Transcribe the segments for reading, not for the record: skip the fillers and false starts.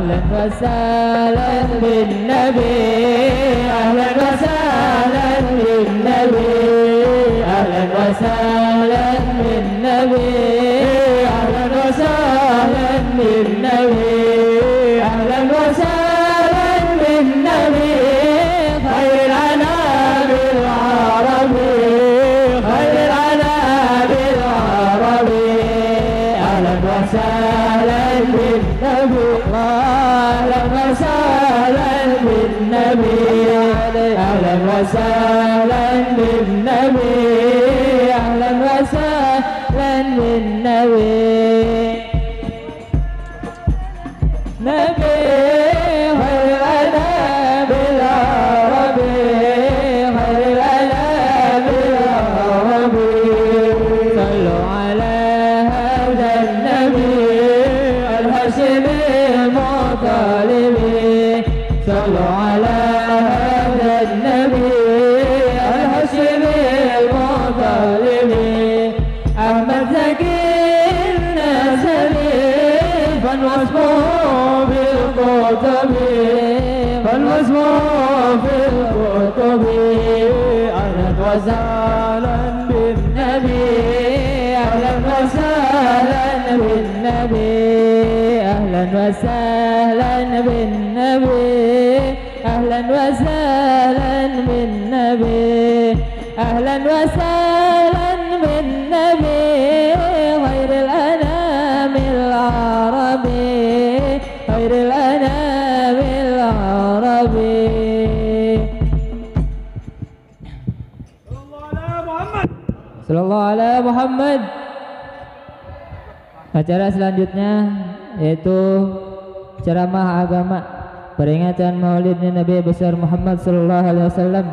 أهلا وسهلا بالنبي أهلا وسهلا بالنبي أهلا وسهلا بالنبي أهلا وسهلا بالنبي أهلا وسهلا بالنبي خير الأنام العربي خير الأنام العربي أهلا وسهلا بالنبي أهلا وسهلا بالنبي أهلا وسهلا بالنبي أهلا وسهلا بالنبي نبي خير الأنام العربي خير الأنام العربي صلوا على هذا النبي الهاشمي المطلبي صلوا على هذا النبي الهاشمي المطلبي أحمد زكي النسبي فالوصفه بالكتب فالوصفه بالكتب أهلا وسهلا بالنبي أهلا وسهلا بالنبي أهلا وسهلا بالنبي أهلا وسهلا بالنبي أهلا وسهلا بالنبي خير الأنام العربي خير الأنام العربي. Sallallahu alaihi Muhammad. Acara selanjutnya yaitu ceramah agama peringatan Maulidnya Nabi besar Muhammad sallallahu alaihi wasallam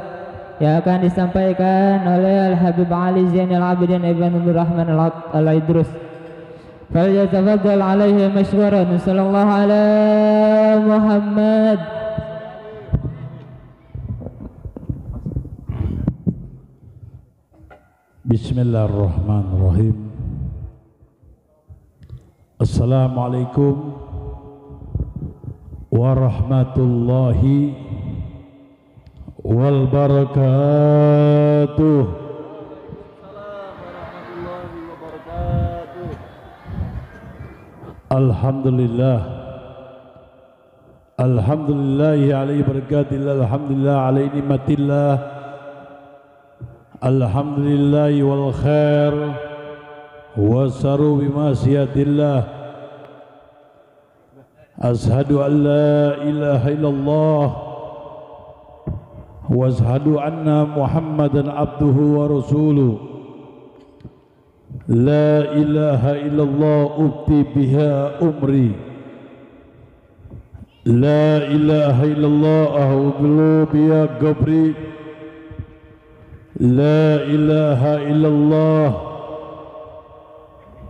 yang akan disampaikan oleh Al-Habib Ali Zainal Abidin Ibn Rahman Al-Idrus. Falyatafaddal alaihi mashkuran. Sallallahu alaihi Muhammad. Bismillahirrahmanirrahim. Assalamualaikum warahmatullahi wabarakatuh. Alhamdulillah. Alhamdulillah alaihi barakatillah. Alhamdulillah alaihi nikmatillah. Alhamdulillah wal khair wasaru bimasyiatillah. Ashhadu an la ilaha illallah wa ashhadu anna Muhammadan abduhu wa rasuluh. La ilaha illallah ubti biha umri. La ilaha illallah ahudlu biha gabri. La ilaha illallah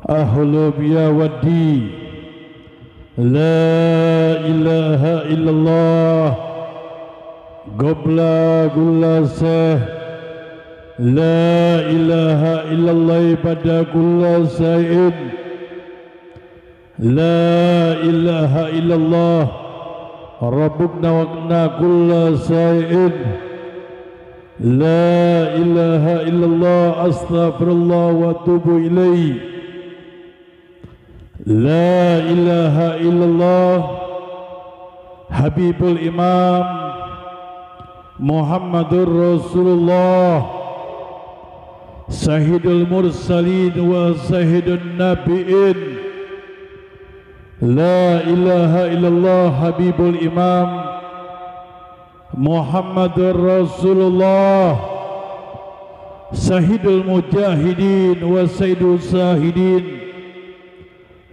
ahlu biya waddi. La ilaha illallah qabla kulla sah. La ilaha illallah pada kulla sa'in. La ilaha illallah rabbuna waqna kulla sa'in. La ilaha illallah astaghfirullah wa atubu ilaih. La ilaha illallah Habibul Imam Muhammadur Rasulullah Sahidul Mursalin wa Sahidun Nabiin. La ilaha illallah Habibul Imam Muhammadur Rasulullah Sahidul Mujahidin wa Sayyidul Sahidin.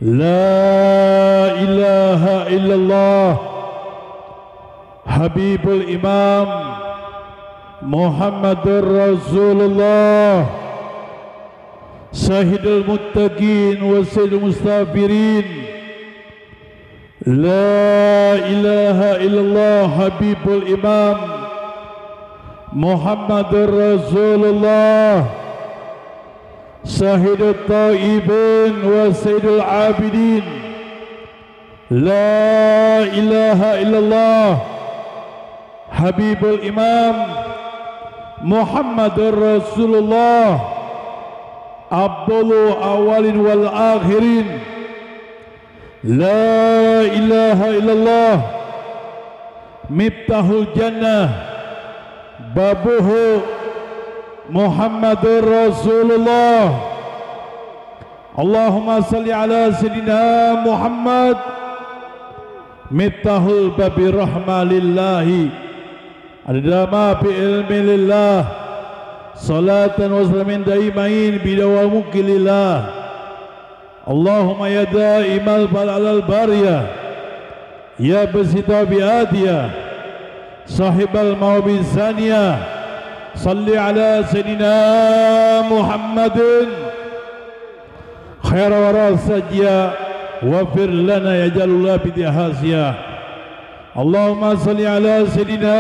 La ilaha illallah Habibul Imam Muhammadur Rasulullah Sahidul Muttaqin wa Sayyidul Mustaghfirin. La ilaha illallah Habibul Imam Muhammadur Rasulullah Sahidul Taibin wa Sayyidul Abidin. La ilaha illallah Habibul Imam Muhammadur Rasulullah Abdullu awalin wal akhirin. La ilaha illallah Miftahul Jannah Babuhu Muhammadur Rasulullah. Allahumma salli ala Sayyidina Muhammad Miftahul babi rahmah lillahi adama bi ilmi lillah salatan wa salamin daimain bidawa mukilillah. Allahumma ya daimal bal alal bariyah ya basita biadiyah sahibal mawbi saniyah salli ala Sayyidina Muhammadin khair wara sajya wafir lana ya jalullah bidihasya. Allahumma salli ala Sayyidina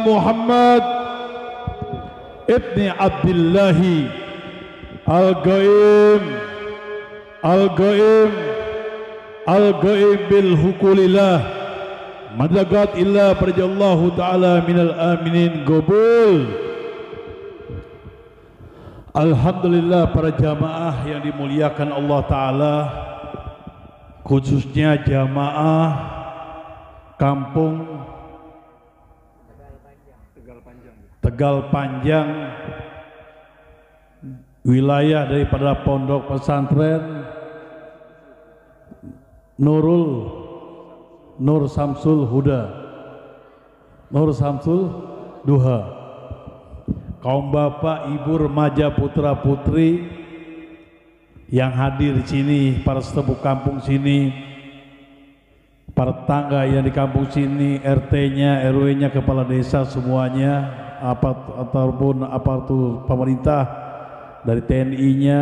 Muhammad ibni Abdillahi al-Ghaim al-Ghaim bil hukulillah madagat illa farjallahu ta'ala minal aminin gobul. Alhamdulillah para jamaah yang dimuliakan Allah Ta'ala, khususnya jamaah kampung Tegal Panjang, wilayah daripada pondok pesantren Nur Samsul Huda, Nur Samsul Duha, kaum bapak, ibu, remaja, putra putri yang hadir di sini, para sesepuh kampung sini, para tetangga yang di kampung sini, RT-nya, RW-nya, kepala desa semuanya, ataupun aparatur pemerintah, dari TNI-nya,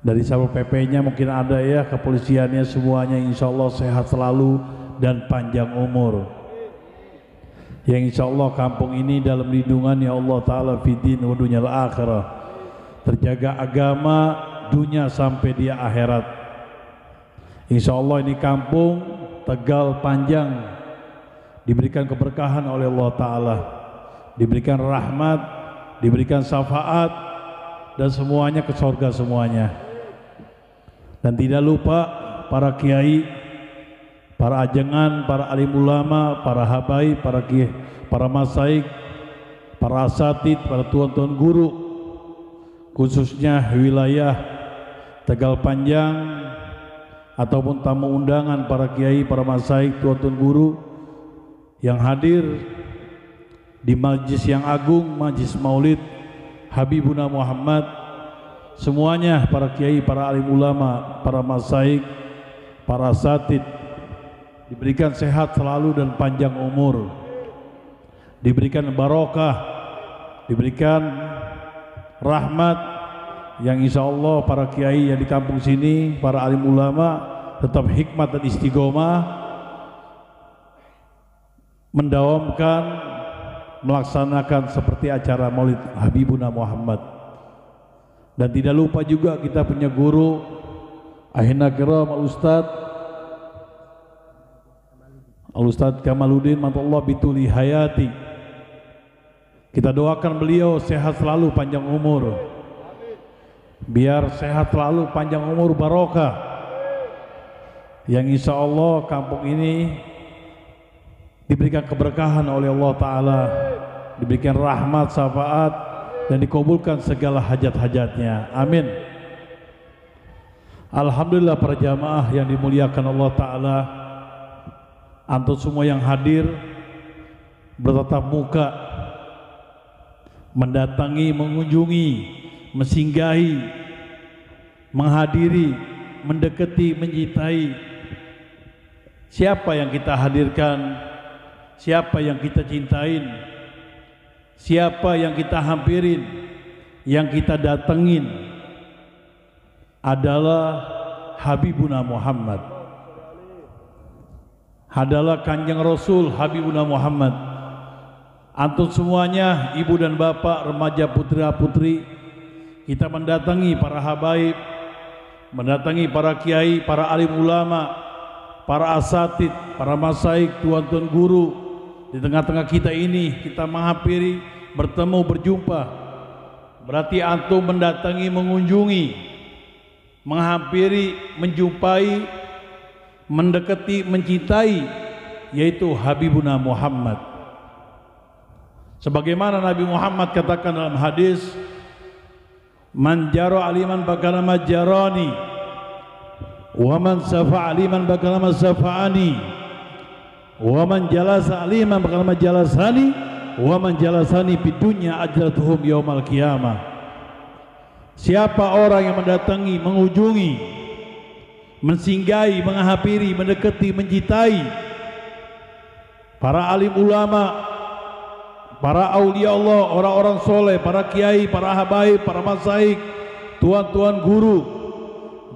dari Satpol PP-nya mungkin ada ya, kepolisiannya, semuanya insya Allah sehat selalu dan panjang umur. Yang insya Allah kampung ini dalam lindungan ya Allah Ta'ala fiddin wa dunyal akhirah, terjaga agama dunia sampai dia akhirat. Insya Allah ini kampung Tegal Panjang diberikan keberkahan oleh Allah Ta'ala, diberikan rahmat, diberikan syafaat, dan semuanya ke surga semuanya. Dan tidak lupa para kiai, para ajengan, para alim ulama, para habaib, para masaik, para asatid, para tuan-tuan guru, khususnya wilayah Tegal Panjang, ataupun tamu undangan para kiai, para masaik, tuan-tuan guru yang hadir di majlis yang agung, majlis Maulid Habibuna Muhammad, semuanya para kiai, para alim ulama, para masaik, para asatid diberikan sehat selalu dan panjang umur, diberikan barokah, diberikan rahmat, yang insya Allah para kiai yang di kampung sini, para alim ulama tetap hikmat dan istiqomah mendawamkan, melaksanakan seperti acara Maulid Habibuna Muhammad. Dan tidak lupa juga kita punya guru Ahina Kiram Al-Ustadz Kamaluddin Mantallah Bituli Hayati. Kita doakan beliau sehat selalu, panjang umur, biar sehat selalu, panjang umur, barokah, yang insya Allah kampung ini diberikan keberkahan oleh Allah Ta'ala, diberikan rahmat, syafaat, dan dikabulkan segala hajat-hajatnya. Amin. Alhamdulillah para jamaah yang dimuliakan Allah Ta'ala, antum semua yang hadir bertatap muka, mendatangi, mengunjungi, mensinggahi, menghadiri, mendekati, mencintai. Siapa yang kita hadirkan, siapa yang kita cintain, siapa yang kita hampirin, yang kita datengin adalah Habibuna Muhammad, adalah Kanjeng Rasul Habibuna Muhammad. Antum semuanya, ibu dan bapak, remaja, putra putri, kita mendatangi para habaib, mendatangi para kiai, para alim ulama, para asatid, para masaik, tuan-tuan guru. Di tengah-tengah kita ini kita menghampiri, bertemu, berjumpa. Berarti antum mendatangi, mengunjungi, menghampiri, menjumpai, mendekati, mencintai, yaitu Habibuna Muhammad. Sebagaimana Nabi Muhammad katakan dalam hadis, man jaro aliman bakalama jarani, wa man safa aliman bakalama safa'ani, wa man jalasa aliman bakalama jalasani, wa man jalasani fid dunya ajratuhum yaumal qiyamah. Siapa orang yang mendatangi, mengunjungi, mensinggahi, menghampiri, mendekati, mencintai para alim ulama, para aulia Allah, orang-orang soleh, para kiai, para habaib, para masaik, tuan-tuan guru,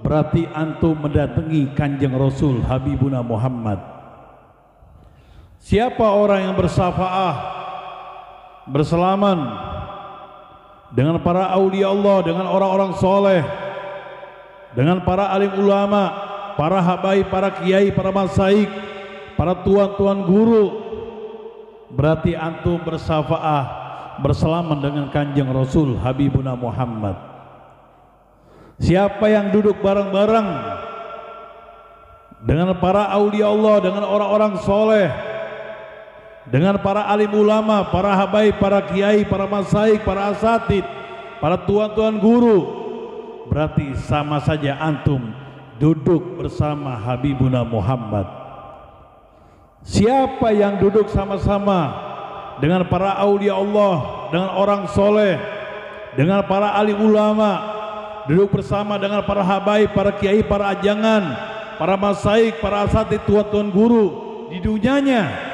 berarti antum mendatangi Kanjeng Rasul Habibuna Muhammad. Siapa orang yang bersafaah, bersalaman dengan para aulia Allah, dengan orang-orang soleh, dengan para alim ulama, para habaib, para kiai, para masaik, para tuan-tuan guru, berarti antum bersafaah, bersalaman dengan Kanjeng Rasul Habibuna Muhammad. Siapa yang duduk bareng-bareng dengan para aulia Allah, dengan orang-orang soleh, dengan para alim ulama, para habaib, para kiai, para masaik, para asatid, para tuan-tuan guru, berarti sama saja antum duduk bersama Habibuna Muhammad. Siapa yang duduk sama-sama dengan para aulia Allah, dengan orang soleh, dengan para alim ulama, duduk bersama dengan para habaib, para kiai, para ajangan, para masaik, para asatid, tuan-tuan guru di dunianya,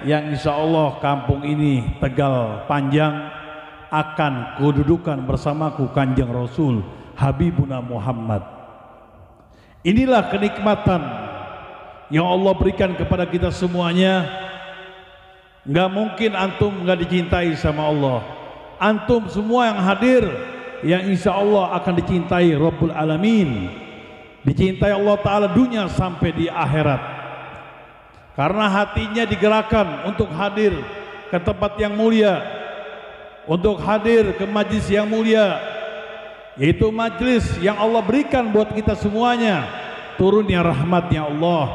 yang insya Allah kampung ini Tegal Panjang akan kedudukan bersamaku Kanjeng Rasul Habibuna Muhammad. Inilah kenikmatan yang Allah berikan kepada kita semuanya. Nggak mungkin antum nggak dicintai sama Allah. Antum semua yang hadir, yang insya Allah akan dicintai Rabbul Alamin, dicintai Allah Ta'ala dunia sampai di akhirat. Karena hatinya digerakkan untuk hadir ke tempat yang mulia, untuk hadir ke majlis yang mulia, yaitu majlis yang Allah berikan buat kita semuanya. Turunnya rahmatnya Allah,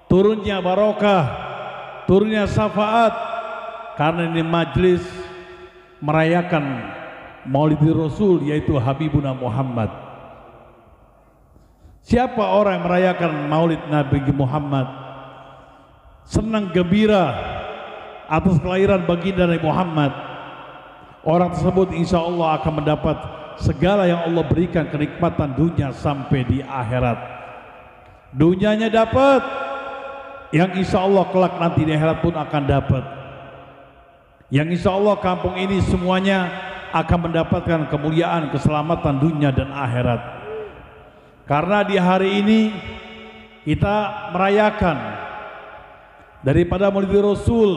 turunnya barokah, turunnya syafaat, karena ini majlis merayakan Maulid Rasul, yaitu Habibuna Muhammad. Siapa orang yang merayakan Maulid Nabi Muhammad, senang gembira atas kelahiran baginda Nabi Muhammad, orang tersebut insya Allah akan mendapat segala yang Allah berikan kenikmatan dunia sampai di akhirat. Dunianya dapat, yang insya Allah kelak nanti di akhirat pun akan dapat. Yang insya Allah kampung ini semuanya akan mendapatkan kemuliaan, keselamatan dunia dan akhirat. Karena di hari ini kita merayakan daripada Maulid Rasul,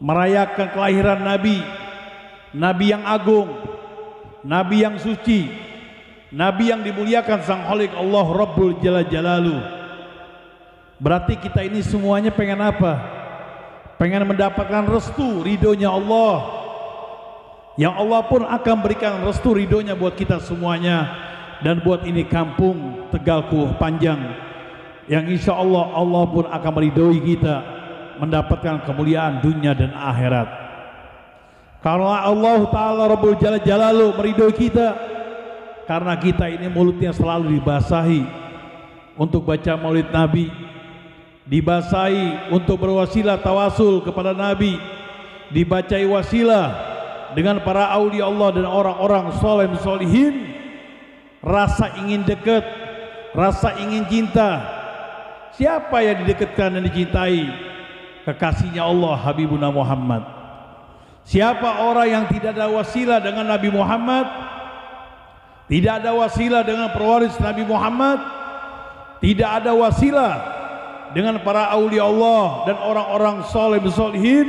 merayakan kelahiran Nabi, Nabi yang agung, Nabi yang suci, Nabi yang dimuliakan Sang Khalik Allah Rabbul Jalla Jalaluh. Berarti kita ini semuanya pengen apa? Pengen mendapatkan restu ridhonya Allah, yang Allah pun akan berikan restu ridhonya buat kita semuanya, dan buat ini kampung Tegalku Panjang, yang insya Allah Allah pun akan meridhoi kita mendapatkan kemuliaan dunia dan akhirat. Karena Allah Ta'ala Rabbul Jalla Jalaluh meridhoi kita, karena kita ini mulutnya selalu dibasahi untuk baca maulid Nabi, dibasahi untuk berwasilah tawasul kepada Nabi, dibacai wasilah dengan para aulia Allah dan orang-orang soleh solihin. Rasa ingin dekat, rasa ingin cinta. Siapa yang didekatkan dan dicintai? Kekasihnya Allah Habibuna Muhammad. Siapa orang yang tidak ada wasilah dengan Nabi Muhammad, tidak ada wasilah dengan pewaris Nabi Muhammad, tidak ada wasilah dengan para aulia Allah dan orang-orang soleh solihin,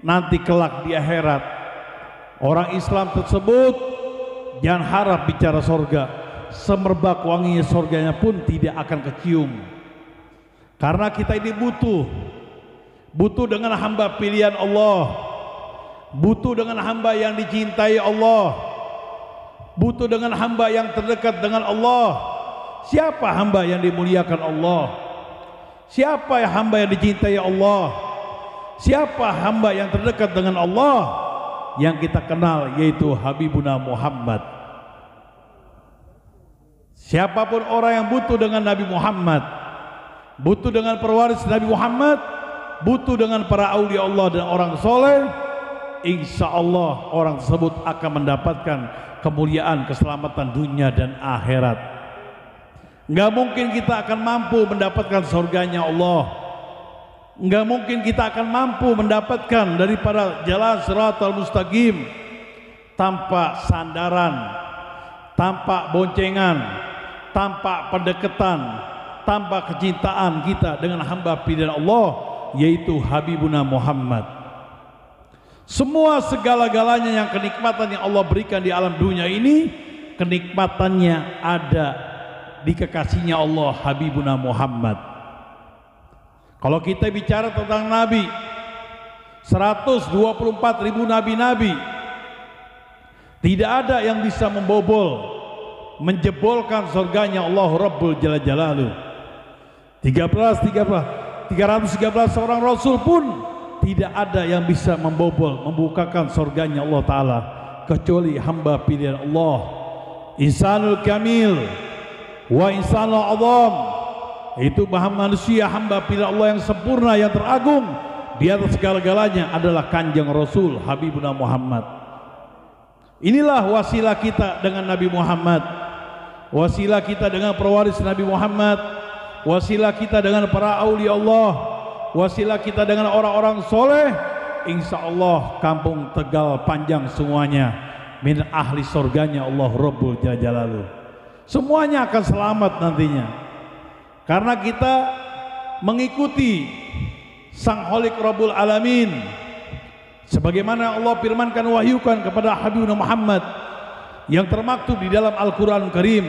nanti kelak di akhirat orang Islam tersebut jangan harap bicara sorga, semerbak wanginya sorganya pun tidak akan kecium. Karena kita ini butuh dengan hamba pilihan Allah, butuh dengan hamba yang dicintai Allah, butuh dengan hamba yang terdekat dengan Allah. Siapa hamba yang dimuliakan Allah? Siapa hamba yang dicintai Allah? Siapa hamba yang terdekat dengan Allah? Yang kita kenal yaitu Habibuna Muhammad. Siapapun orang yang butuh dengan Nabi Muhammad, butuh dengan pewaris Nabi Muhammad, butuh dengan para aulia Allah dan orang soleh, insya Allah orang tersebut akan mendapatkan kemuliaan, keselamatan dunia dan akhirat. Nggak mungkin kita akan mampu mendapatkan surganya Allah, nggak mungkin kita akan mampu mendapatkan daripada jalan Shiratal Mustaqim tanpa sandaran, tanpa boncengan, tanpa pendekatan, tanpa kecintaan kita dengan hamba pilihan Allah yaitu Habibuna Muhammad. Semua segala-galanya yang kenikmatan yang Allah berikan di alam dunia ini, kenikmatannya ada di kekasihnya Allah Habibuna Muhammad. Kalau kita bicara tentang Nabi, 124.000 Nabi-Nabi, tidak ada yang bisa menjebolkan surganya Allah Rabbul Jalal Jalaluh. 313 seorang Rasul pun tidak ada yang bisa membukakan surganya Allah Ta'ala kecuali hamba pilihan Allah, Insanul Kamil wa Insanul Azam, itu manusia hamba pilihan Allah yang sempurna, yang teragung di atas segala-galanya adalah Kanjeng Rasul Habibuna Muhammad. Inilah wasilah kita dengan Nabi Muhammad, wasilah kita dengan pewaris Nabi Muhammad, wasilah kita dengan para aulia Allah, wasilah kita dengan orang-orang soleh. Insya Allah kampung Tegal panjang semuanya min ahli surganya Allah Rabbul Jalaluh. Semuanya akan selamat nantinya karena kita mengikuti Sang Khalik Rabbul Alamin sebagaimana Allah firmankan, wahyukan kepada Habibuna Muhammad yang termaktub di dalam Al-Quran Karim,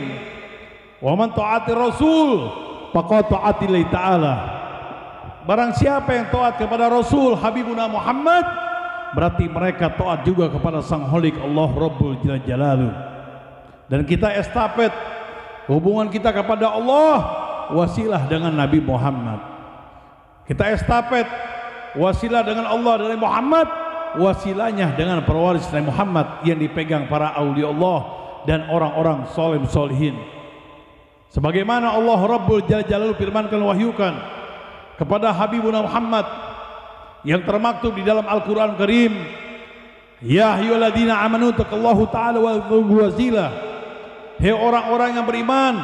wa man ta'ati Rasul faqad ta'atillahi ta'ala. Barang siapa yang taat kepada Rasul Habibuna Muhammad, berarti mereka taat juga kepada Sang Khalik Allah Rabbul Jalaluh. Dan kita estafet hubungan kita kepada Allah wasilah dengan Nabi Muhammad. Kita estafet wasilah dengan Allah dan Muhammad, wasilahnya dengan pewaris Nabi Muhammad yang dipegang para aulia Allah dan orang-orang solim solihin. Sebagaimana Allah Rabbul Jalaluh firmankan, wahyukan kepada Habibuna Muhammad yang termaktub di dalam Al-Quran Karim, ya ayyuhalladzina amanu taqallahu ta'ala wa wazilah. Hei orang-orang yang beriman,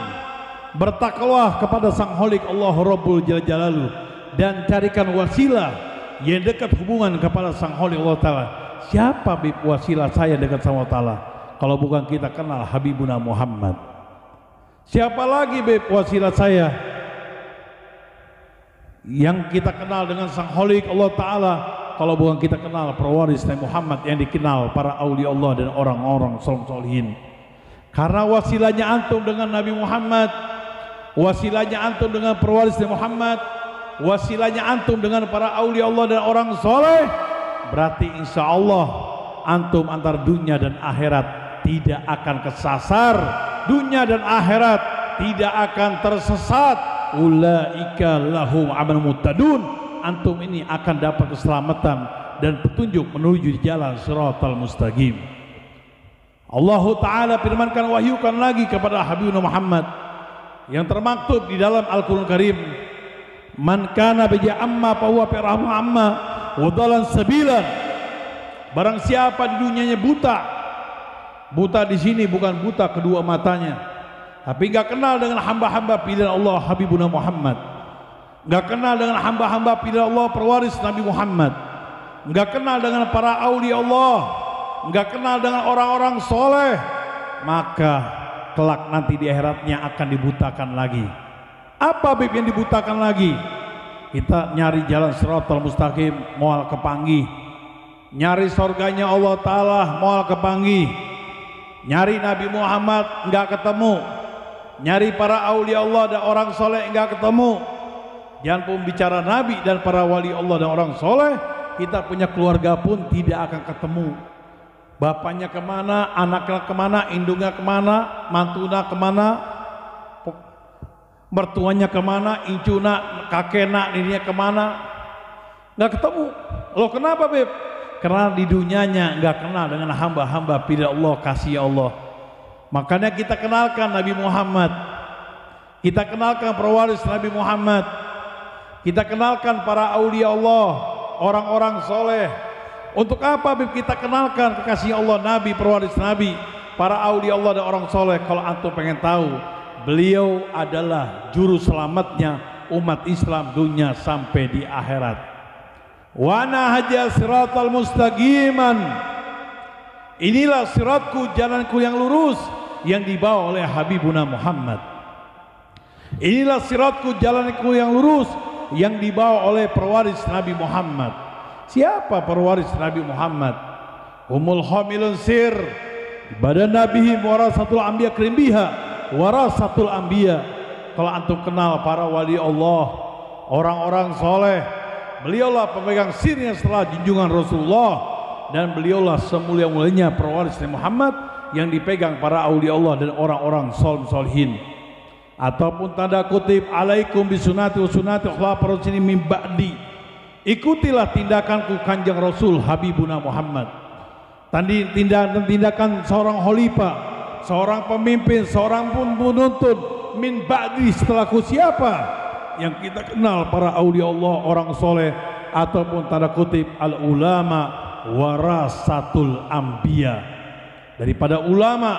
bertakwalah kepada Sang Khalik Allah Rabbul Jalaluh dan carikan wasilah yang dekat hubungan kepada Sang Khalik Allah Ta'ala. Siapa wasilah saya dekat sama Allah Ta'ala kalau bukan kita kenal Habibuna Muhammad? Siapa lagi wasilah saya yang kita kenal dengan Sang Khalik Allah Ta'ala kalau bukan kita kenal pewaris Nabi Muhammad yang dikenal para aulia Allah dan orang-orang solihin? Karena wasilahnya antum dengan Nabi Muhammad, wasilahnya antum dengan pewaris Nabi Muhammad, wasilahnya antum dengan para aulia Allah dan orang soleh, berarti insya Allah antum antar dunia dan akhirat tidak akan kesasar, dunia dan akhirat tidak akan tersesat. Ulaika lahum aman muttadun, antum ini akan dapat keselamatan dan petunjuk menuju jalan Shiratal Mustaqim. Allah Ta'ala firmankan, wahyukan lagi kepada Habibuna Muhammad yang termaktub di dalam Al-Quran Karim, man kana bija amma fahuwa firahmu amma wadalan sabilan. Barang siapa di dunianya buta di sini bukan buta kedua matanya, tapi nggak kenal dengan hamba-hamba pilihan Allah Habibuna Muhammad, nggak kenal dengan hamba-hamba pilihan Allah pewaris Nabi Muhammad, nggak kenal dengan para aulia Allah, nggak kenal dengan orang-orang soleh, maka kelak nanti di akhiratnya akan dibutakan lagi. Apa yang dibutakan lagi? Kita nyari jalan Shiratal Mustaqim moal kepanggih, nyari surganya Allah Ta'ala moal kepanggih, nyari Nabi Muhammad enggak ketemu, nyari para aulia Allah dan orang soleh enggak ketemu. Jangan pun bicara Nabi dan para wali Allah dan orang soleh, kita punya keluarga pun tidak akan ketemu. Bapaknya kemana, anaknya kemana, indungnya kemana, mantuna kemana, mertuanya kemana, incuna, kakeknya, nininya kemana, nggak ketemu. Loh kenapa Beb? Karena di dunianya nggak kenal dengan hamba-hamba pilih Allah, kasih Allah. Makanya kita kenalkan Nabi Muhammad, kita kenalkan pewaris Nabi Muhammad, kita kenalkan para aulia Allah, orang-orang soleh. Untuk apa Beb kita kenalkan kekasih Allah, Nabi, pewaris Nabi, para aulia Allah dan orang soleh? Kalau antum pengen tahu, beliau adalah juru selamatnya umat Islam dunia sampai di akhirat. Wa nahja siratal mustaqiman, inilah siratku, jalanku yang lurus yang dibawa oleh Habibuna Muhammad. Inilah siratku, jalanku yang lurus yang dibawa oleh pewaris Nabi Muhammad. Siapa pewaris Nabi Muhammad? Umul hamilun sir badan nabihim warasatul anbiya krimbiha warasatul anbiya. Kalau antum kenal para wali Allah, orang-orang soleh, beliaulah pemegang sirnya setelah junjungan Rasulullah, dan beliaulah semulia-mulianya pewaris Nabi Muhammad yang dipegang para aulia Allah dan orang-orang solihin. Ataupun tanda kutip, alaikum bisunati wa sunati khulafa'ir rasyidin min ba'di, ikutilah tindakanku kanjeng Rasul Habibuna Muhammad. Tindakan seorang khalifah, seorang pemimpin, seorang pun penuntun min ba'di, setelahku. Siapa? Yang kita kenal para aulia Allah, orang soleh, ataupun tanda kutip al ulama warasatul anbiya, daripada ulama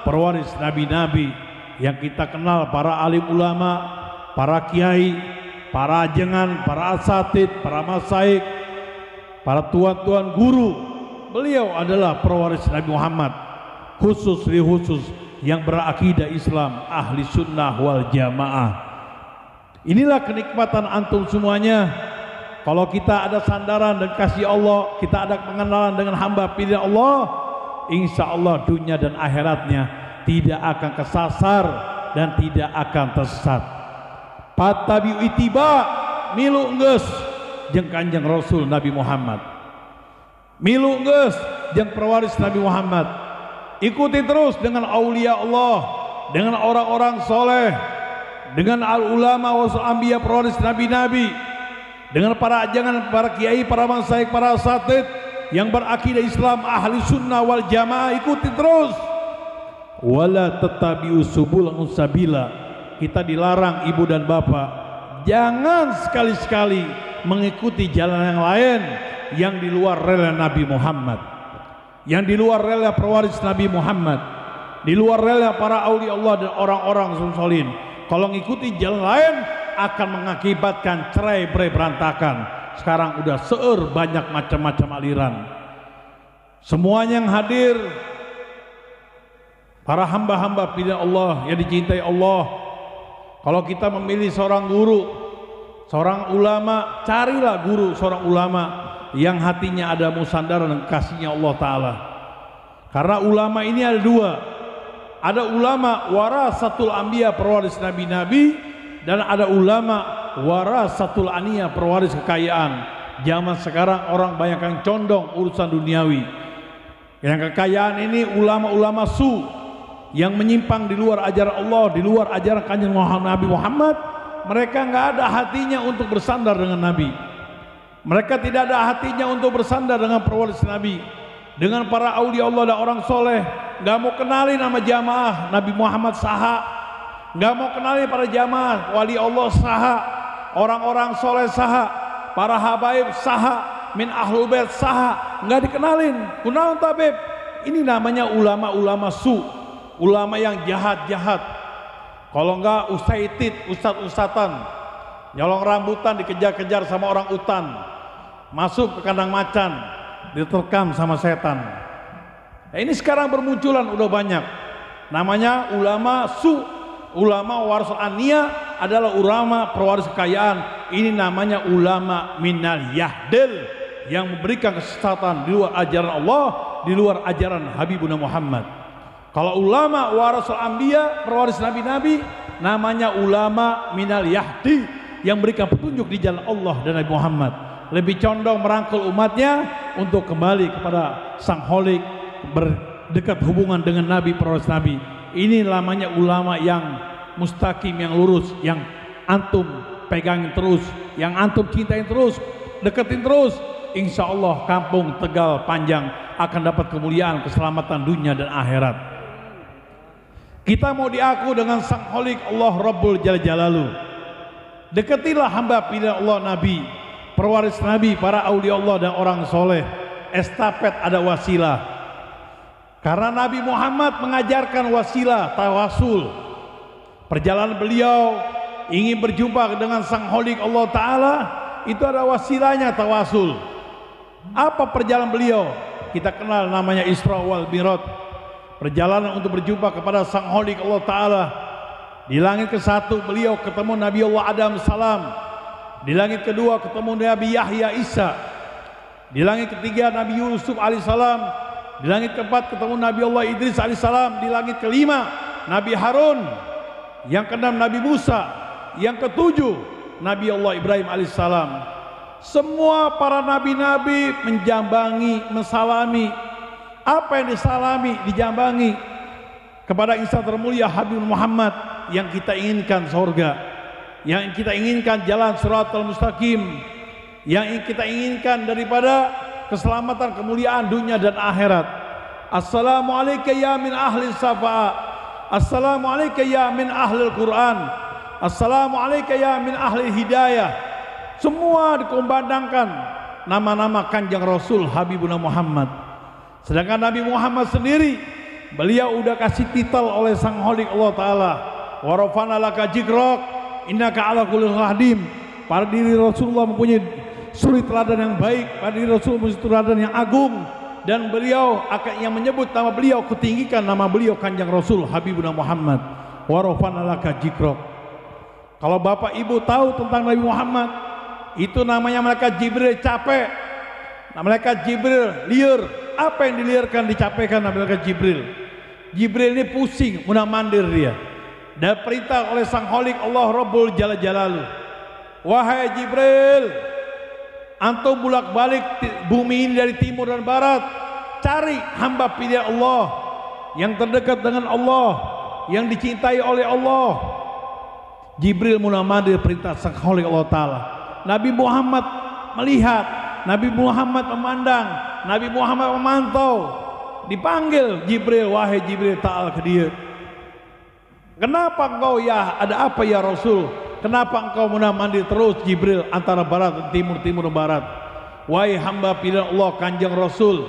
pewaris nabi-nabi yang kita kenal, para alim ulama, para kiai, para ajengan, para asatid, para masaik, para tuan-tuan guru. Beliau adalah pewaris Nabi Muhammad, khusus yang berakidah Islam, ahli sunnah wal jamaah. Inilah kenikmatan antum semuanya. Kalau kita ada sandaran dan kasih Allah, kita ada pengenalan dengan hamba pilih Allah, insya Allah dunia dan akhiratnya tidak akan kesasar dan tidak akan tersesat. Patabiu itiba milu geus jeung kanjeng Rasul Nabi Muhammad, milu geus jeung pewaris Nabi Muhammad. Ikuti terus dengan aulia Allah, dengan orang-orang soleh, dengan al ulama wasul anbiya, pewaris nabi-nabi, dengan para ajangan, para kiai, para masaik, para asatid yang berakidah Islam, ahli sunnah wal jamaah. Ikuti terus. Wala tatabi'u subul sabila, kita dilarang ibu dan bapak, jangan sekali-sekali mengikuti jalan yang lain yang di luar rel Nabi Muhammad, yang di luar rel pewaris Nabi Muhammad, di luar rel para aulia Allah dan orang-orang solihin. Kalau mengikuti jalan lain akan mengakibatkan cerai berai berantakan. Sekarang udah seueur banyak macam-macam aliran. Semuanya yang hadir, para hamba-hamba pilihan Allah yang dicintai Allah, kalau kita memilih seorang guru, seorang ulama, carilah guru seorang ulama yang hatinya ada musandara dan kasihnya Allah Ta'ala. Karena ulama ini ada dua, ada ulama warasatul anbiya, pewaris nabi-nabi, dan ada ulama warasatul aniyah, pewaris kekayaan. Zaman sekarang orang banyak yang condong urusan duniawi. Yang kekayaan ini ulama-ulama su yang menyimpang di luar ajaran Allah, di luar ajaran kanjeng Nabi Muhammad. Mereka nggak ada hatinya untuk bersandar dengan Nabi. Mereka tidak ada hatinya untuk bersandar dengan pewaris Nabi, dengan para aulia Allah dan orang soleh. Nggak mau kenali nama jamaah Nabi Muhammad saha, nggak mau kenali para jamaah wali Allah saha, orang-orang soleh saha, para habaib saha, min ahlul bait saha, nggak dikenalin. Kunaon tabib? Ini namanya ulama-ulama su, ulama yang jahat-jahat. Kalau enggak usaitid, ustad-ustatan, nyolong rambutan dikejar-kejar sama orang utan, masuk ke kandang macan, diterkam sama setan. Nah, ini sekarang bermunculan udah banyak. Namanya ulama su, ulama warasul aniyah adalah ulama pewaris kekayaan. Ini namanya ulama minal yahdil, yang memberikan kesesatan di luar ajaran Allah, di luar ajaran Habibuna Muhammad. Kalau ulama warasul anbiya, pewaris nabi-nabi, namanya ulama minal yahdi, yang berikan petunjuk di jalan Allah dan Nabi Muhammad. Lebih condong merangkul umatnya untuk kembali kepada sang holik, berdekat hubungan dengan Nabi, pewaris Nabi. Ini namanya ulama yang mustaqim, yang lurus, yang antum pegangin terus, yang antum cintain terus, deketin terus. Insya Allah kampung Tegal Panjang akan dapat kemuliaan, keselamatan dunia dan akhirat. Kita mau diaku dengan sang holik Allah Rabbul Jalla Jalaluh. Dekatilah hamba pilihan Allah Nabi, pewaris Nabi, para aulia Allah dan orang soleh. Estafet ada wasilah. Karena Nabi Muhammad mengajarkan wasilah, tawasul. Perjalanan beliau ingin berjumpa dengan sang holik Allah Ta'ala, itu ada wasilahnya, tawasul. Apa perjalanan beliau? Kita kenal namanya Isra wal Mi'raj. Perjalanan untuk berjumpa kepada sang holik Allah Ta'ala. Di langit ke-1 beliau ketemu Nabi Allah Adam salam. Di langit kedua ketemu Nabi Yahya Isa. Di langit ketiga Nabi Yusuf alaihissalam. Di langit keempat ketemu Nabi Allah Idris alaihissalam. Di langit kelima Nabi Harun. Yang keenam Nabi Musa. Yang ketujuh Nabi Allah Ibrahim alaihissalam. Semua para nabi-nabi menjambangi, mensalami. Apa yang disalami, dijambangi kepada insan termulia Habib Muhammad, yang kita inginkan surga, yang kita inginkan jalan Shiratal Mustaqim, yang kita inginkan daripada keselamatan, kemuliaan dunia dan akhirat. Assalamualaikum ya min ahli syafa'a, assalamualaikum ya min ahli Quran, assalamualaikum ya min ahli hidayah. Semua dikumandangkan nama-nama Kanjeng Rasul Habibuna Muhammad. Sedangkan Nabi Muhammad sendiri, beliau udah kasih titel oleh sang holik Allah Ta'ala, wa rafa'na laka dzikrak innaka ala kulli hadim. Para diri Rasulullah mempunyai suri teladan yang baik, para diri Rasul mempunyai teladan yang agung, dan beliau akan yang menyebut nama beliau, ketinggikan nama beliau Kanjeng Rasul Habibuna Muhammad, wa rafa'na laka dzikrak. Kalau bapak ibu tahu tentang Nabi Muhammad, itu namanya malaikat Jibril capek, malaikat Jibril liar. Apa yang diliarkan, dicapekan malaikat Jibril. Jibril ini pusing, munah mandir dia. Dan perintah oleh sang holik Allah Rabbul Jalla Jalaluh. Wahai Jibril, antum bolak balik bumi ini dari timur dan barat, cari hamba pilihan Allah yang terdekat dengan Allah, yang dicintai oleh Allah. Jibril munah mandir perintah sang holik Allah Ta'ala. Nabi Muhammad melihat, Nabi Muhammad memandang, Nabi Muhammad memantau. Dipanggil Jibril, wahai Jibril, ta'al ke dia. Kenapa engkau ya, ada apa ya Rasul? Kenapa engkau munah mandir terus Jibril antara barat dan timur, timur dan barat? Wahai hamba pilihan Allah Kanjeng Rasul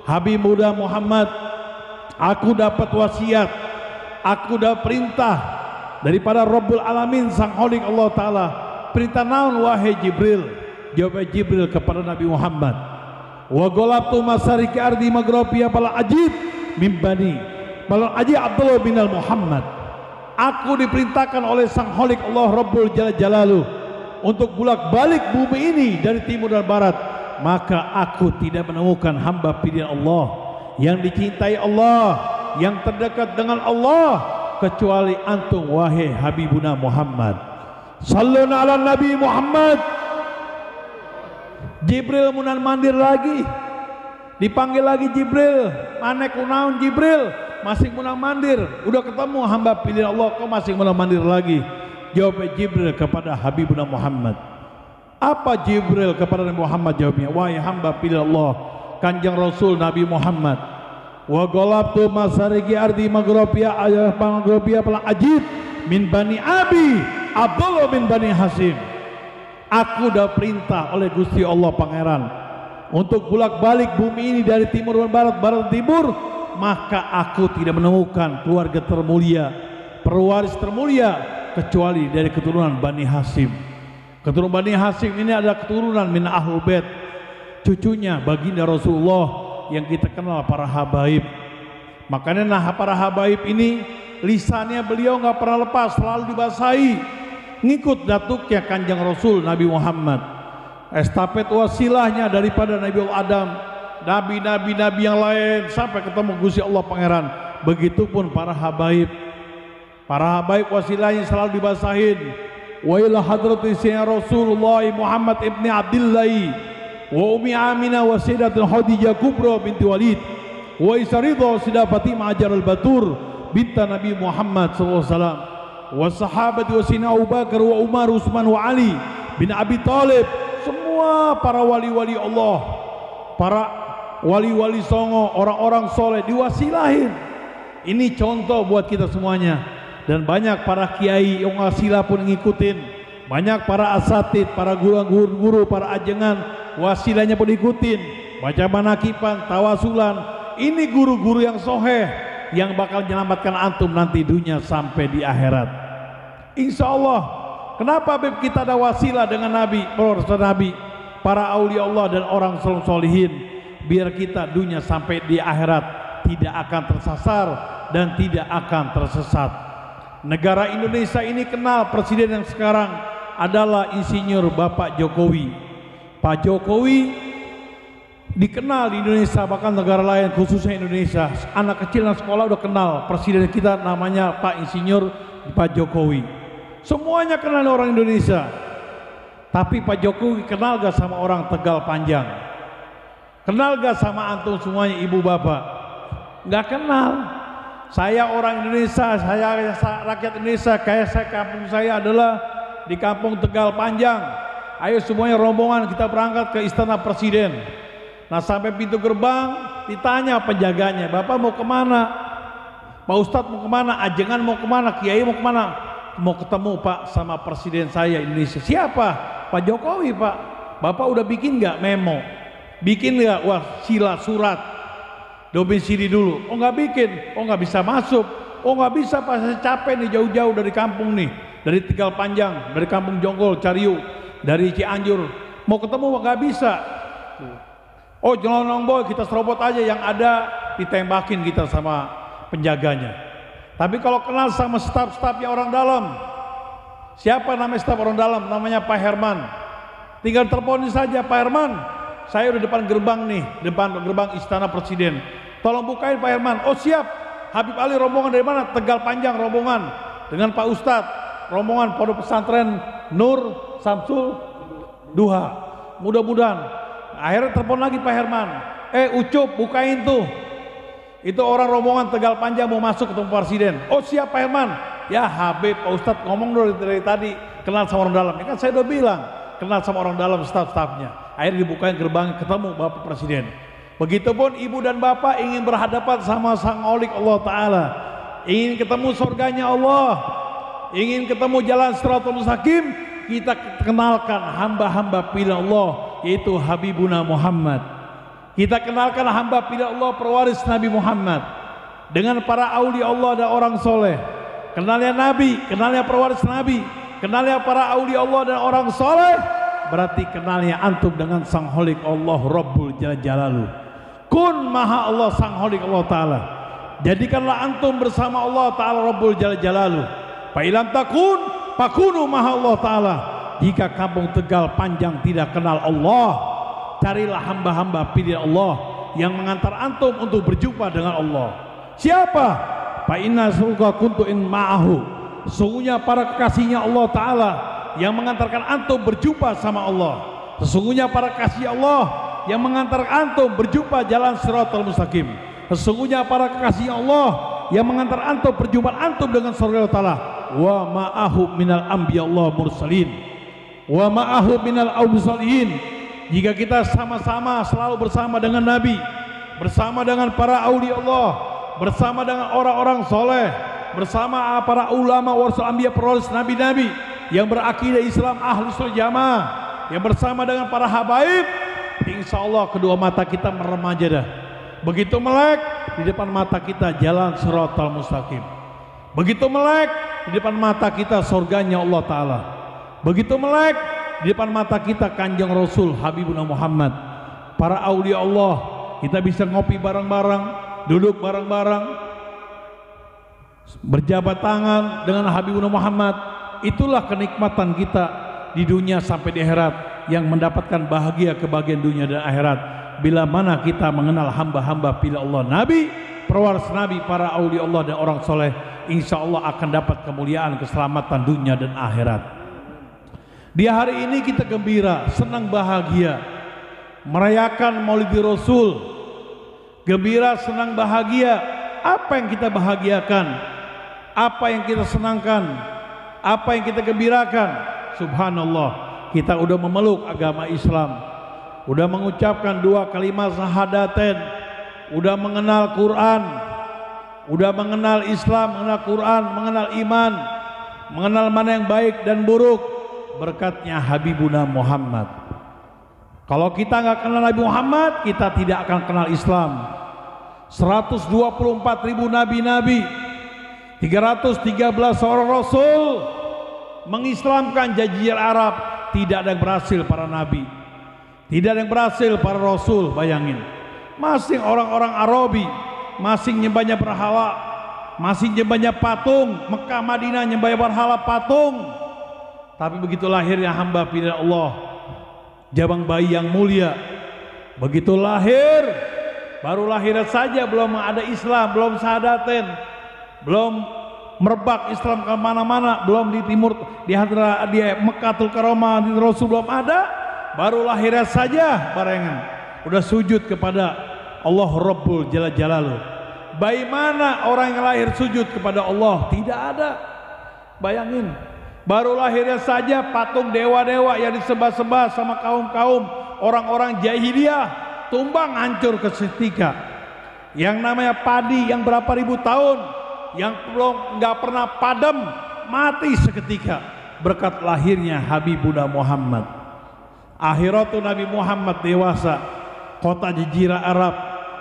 Habib muda Muhammad, aku dapat wasiat, aku dapat perintah daripada Rabbul Alamin sang holik Allah Ta'ala. Perintah naon wahai Jibril? Jawab Jibril kepada Nabi Muhammad, wa golabtu masariki ardi maghribiha bal ajib mimbani bal ajib Abdullah bin Muhammad. Aku diperintahkan oleh sang holik Allah Rabbul Jalla Jalaluh untuk bolak balik bumi ini dari timur dan barat, maka aku tidak menemukan hamba pilihan Allah yang dicintai Allah, yang terdekat dengan Allah, kecuali antum wahai Habibuna Muhammad. Sallallahu ala Nabi Muhammad. Jibril munan mandir lagi, dipanggil lagi Jibril, mana kunaun Jibril, masih munang mandir. Udah ketemu hamba pilihan Allah, kau masih munang mandir lagi. Jawab Jibril kepada Habibuna Muhammad. Apa Jibril kepada Nabi Muhammad jawabnya? Wahai hamba pilihan Allah Kanjeng Rasul Nabi Muhammad, wa golabtu masariki ardi maghribiha ayah maghribiha pala ajib min bani abi Abdullah bin Bani Hasim. Aku udah perintah oleh Gusti Allah Pangeran untuk bolak balik bumi ini dari timur dan barat, barat dan timur, maka aku tidak menemukan keluarga termulia, pewaris termulia, kecuali dari keturunan Bani Hasim. Keturunan Bani Hasim ini adalah keturunan min Ahlul Bait, cucunya baginda Rasulullah yang kita kenal para habaib. Makanya para habaib ini lisannya beliau nggak pernah lepas, selalu dibasahi, ngikut datuknya Kanjeng Rasul Nabi Muhammad. Estafet wasilahnya daripada Nabi Adam, nabi-nabi yang lain sampai ketemu Gusti Allah Pangeran. Begitupun para habaib. Para habaib wasilahnya selalu dibasahin. Wa ila hadrati sayyidina Rasulullah Muhammad ibni Abdillah wa Ummi Aminah wa Sayyidatul Khadijah Kubra binti Walid wa Isa Ridha Sayyidah Fatimah Hajar al-Batur binta Nabi Muhammad sallallahu alaihi wasallam wa sahabati wa Sayyidina Abu Bakar wa Umar Utsman wa Ali bin Abi Thalib. Semua para wali-wali Allah, para wali-wali songo, orang-orang soleh diwasilahin. Ini contoh buat kita semuanya. Dan banyak para kiai yang wasilah pun ngikutin. Banyak para asatid, para guru-guru, para ajengan wasilahnya pun ikutin. Baca manakipan, tawasulan. Ini guru-guru yang soheh yang bakal menyelamatkan antum nanti dunia sampai di akhirat. Insya Allah. Kenapa Beb kita ada wasilah dengan Nabi, para Nabi, para aulia Allah dan orang solihin, biar kita dunia sampai di akhirat tidak akan tersasar dan tidak akan tersesat. Negara Indonesia ini kenal presiden yang sekarang adalah Insinyur Bapak Jokowi. Pak Jokowi dikenal di Indonesia, bahkan negara lain khususnya Indonesia. Anak kecil yang sekolah udah kenal presiden kita namanya Pak Insinyur Pak Jokowi. Semuanya kenal orang Indonesia. Tapi Pak Jokowi kenal gak sama orang Tegal Panjang? Kenal gak sama antum semuanya ibu bapak? Gak kenal. Saya orang Indonesia, saya rakyat Indonesia, kayak saya kampung saya adalah di kampung Tegal Panjang. Ayo semuanya rombongan kita berangkat ke Istana Presiden. Nah sampai pintu gerbang ditanya penjaganya, Bapak mau kemana? Pak Ustadz mau kemana? Ajengan mau kemana? Kiai mau kemana? Mau ketemu Pak sama Presiden saya Indonesia. Siapa? Pak Jokowi Pak. Bapak udah bikin nggak memo? Bikin nggak wasilah surat? Domisili dulu. Oh nggak bikin, oh nggak bisa masuk, oh nggak bisa Pak, saya capek nih jauh-jauh dari kampung nih, dari Tegal Panjang, dari Kampung Jonggol, Cariu, dari Cianjur, mau ketemu nggak bisa. Oh jelonong boy, kita serobot aja yang ada, ditembakin kita sama penjaganya. Tapi kalau kenal sama staf-stafnya orang dalam, siapa namanya staf orang dalam? Namanya Pak Herman. Tinggal teleponin saja, Pak Herman, saya udah depan gerbang nih, depan gerbang Istana Presiden. Tolong bukain Pak Herman. Oh siap. Habib Ali rombongan dari mana? Tegal Panjang rombongan dengan Pak Ustadz, rombongan Pondok Pesantren Nur Samsul Duha. Mudah-mudahan. Akhirnya telepon lagi Pak Herman. Ucup bukain tuh. Itu orang rombongan Tegal Panjang mau masuk ketemu Presiden. Oh siap Pak Herman. Ya Habib Pak Ustadz ngomong dulu dari tadi kenal sama orang dalam. Ini kan saya udah bilang kenal sama orang dalam staf-stafnya. Akhirnya dibukain gerbang ketemu Bapak Presiden. Begitupun ibu dan bapak ingin berhadapan sama Sang Holik Allah Ta'ala, ingin ketemu surganya Allah, ingin ketemu jalan Shiratal Mustaqim, kita kenalkan hamba-hamba pilihan Allah, yaitu Habibuna Muhammad. Kita kenalkan hamba pilihan Allah, pewaris Nabi Muhammad, dengan para aulia Allah dan orang soleh. Kenalnya Nabi, kenalnya pewaris Nabi, kenalnya para aulia Allah dan orang soleh, berarti kenalnya antum dengan Sang Holik Allah Rabbul Jalaluh. Kun maha Allah Sang Holik Allah Ta'ala. Jadikanlah antum bersama Allah Ta'ala Rabbul Jalaluh. Fa ilam takun fakunu maha Allah Ta'ala. Jika kampung Tegal Panjang tidak kenal Allah, carilah hamba-hamba pilihan Allah yang mengantar antum untuk berjumpa dengan Allah. Siapa? Fa inna sulka kuntu in ma'ahu. Sesungguhnya para kekasihnya Allah Ta'ala yang mengantarkan antum berjumpa sama Allah. Sesungguhnya para kasih Allah yang mengantar antum berjumpa jalan Shiratal Mustaqim. Sesungguhnya para kekasih Allah yang mengantar antum perjumpaan antum dengan surga Allah Ta'ala. Wa ma'ahu minal anbiya Allah mursalin wa ma'ahu minal awsalihin. Jika kita sama-sama selalu bersama dengan Nabi, bersama dengan para aulia Allah, bersama dengan orang-orang soleh, bersama para ulama warasul anbiya, pewaris nabi-nabi yang berakidah Islam ahli sunnah jamaah, yang bersama dengan para habaib, insya Allah kedua mata kita meremaja dah. Begitu melek di depan mata kita jalan Shiratal Mustaqim. Begitu melek di depan mata kita surganya Allah Ta'ala. Begitu melek di depan mata kita Kanjeng Rasul Habibuna Muhammad, para aulia Allah. Kita bisa ngopi bareng-bareng, duduk bareng-bareng, berjabat tangan dengan Habibuna Muhammad. Itulah kenikmatan kita di dunia sampai di akhirat, yang mendapatkan bahagia kebahagiaan dunia dan akhirat bila mana kita mengenal hamba-hamba pilihan Allah Nabi, pewaris Nabi, para aulia Allah dan orang soleh, insya Allah akan dapat kemuliaan, keselamatan dunia dan akhirat. Di hari ini kita gembira, senang, bahagia, merayakan Maulid Rasul. Gembira, senang, bahagia. Apa yang kita bahagiakan? Apa yang kita senangkan? Apa yang kita gembirakan? Subhanallah, kita udah memeluk agama Islam, udah mengucapkan 2 kalimat syahadatain, udah mengenal Quran, udah mengenal Islam, mengenal Quran, mengenal iman, mengenal mana yang baik dan buruk, berkatnya Habibuna Muhammad. Kalau kita nggak kenal Nabi Muhammad, kita tidak akan kenal Islam. 124.000 nabi-nabi, 313 seorang rasul mengislamkan jazirah Arab. Tidak ada yang berhasil para nabi, tidak ada yang berhasil para rasul. Bayangin, masing orang-orang Arabi masing nyembahnya berhala, masing nyembahnya patung. Mekah Madinah nyembahnya berhala patung. Tapi begitu lahirnya hamba pilihan Allah, jabang bayi yang mulia, begitu lahir, baru lahir saja belum ada Islam, belum syahadatain, belum merebak Islam ke mana-mana, belum di timur, di Mekkatul Karomah, di Rasul belum ada, baru lahirnya saja barengan udah sujud kepada Allah Rabbul Jalal Jalaluh. Bagaimana orang yang lahir sujud kepada Allah? Tidak ada. Bayangin, baru lahirnya saja patung dewa-dewa yang disembah-sembah sama kaum-kaum orang-orang jahiliyah tumbang hancur seketika. Yang namanya padi yang berapa ribu tahun yang belum nggak pernah padam mati seketika berkat lahirnya Habibuna Muhammad. Akhiratu Nabi Muhammad dewasa, kota jazirah Arab,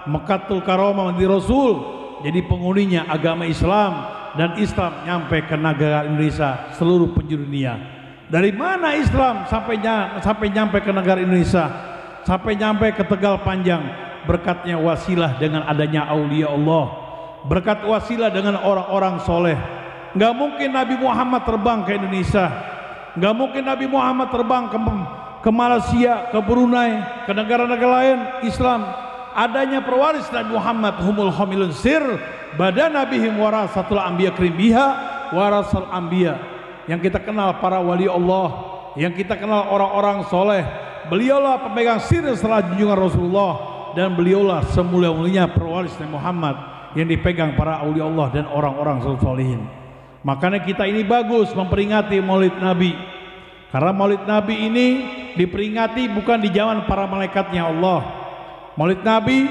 Mekkatul Karomah di Rasul jadi penghuninya agama Islam, dan Islam nyampe ke negara Indonesia, seluruh penjuru dunia. Dari mana Islam sampai nyampe ke negara Indonesia, sampai nyampe ke Tegal Panjang? Berkatnya wasilah dengan adanya aulia Allah, berkat wasilah dengan orang-orang soleh. Nggak mungkin Nabi Muhammad terbang ke Indonesia, nggak mungkin Nabi Muhammad terbang ke Malaysia, ke Brunei, ke negara-negara lain Islam. Adanya pewaris Nabi Muhammad, humul hamilun sir badan nabihim warasatul anbiya krimbiha warasul anbiya. Yang kita kenal para wali Allah, yang kita kenal orang-orang soleh. Beliaulah pemegang sir setelah junjungan Rasulullah, dan beliaulah semulia-mulianya pewaris Nabi Muhammad yang dipegang para aulia Allah dan orang-orang solihin. Makanya kita ini bagus memperingati Maulid Nabi, karena Maulid Nabi ini diperingati bukan di zaman para malaikatnya Allah. Maulid Nabi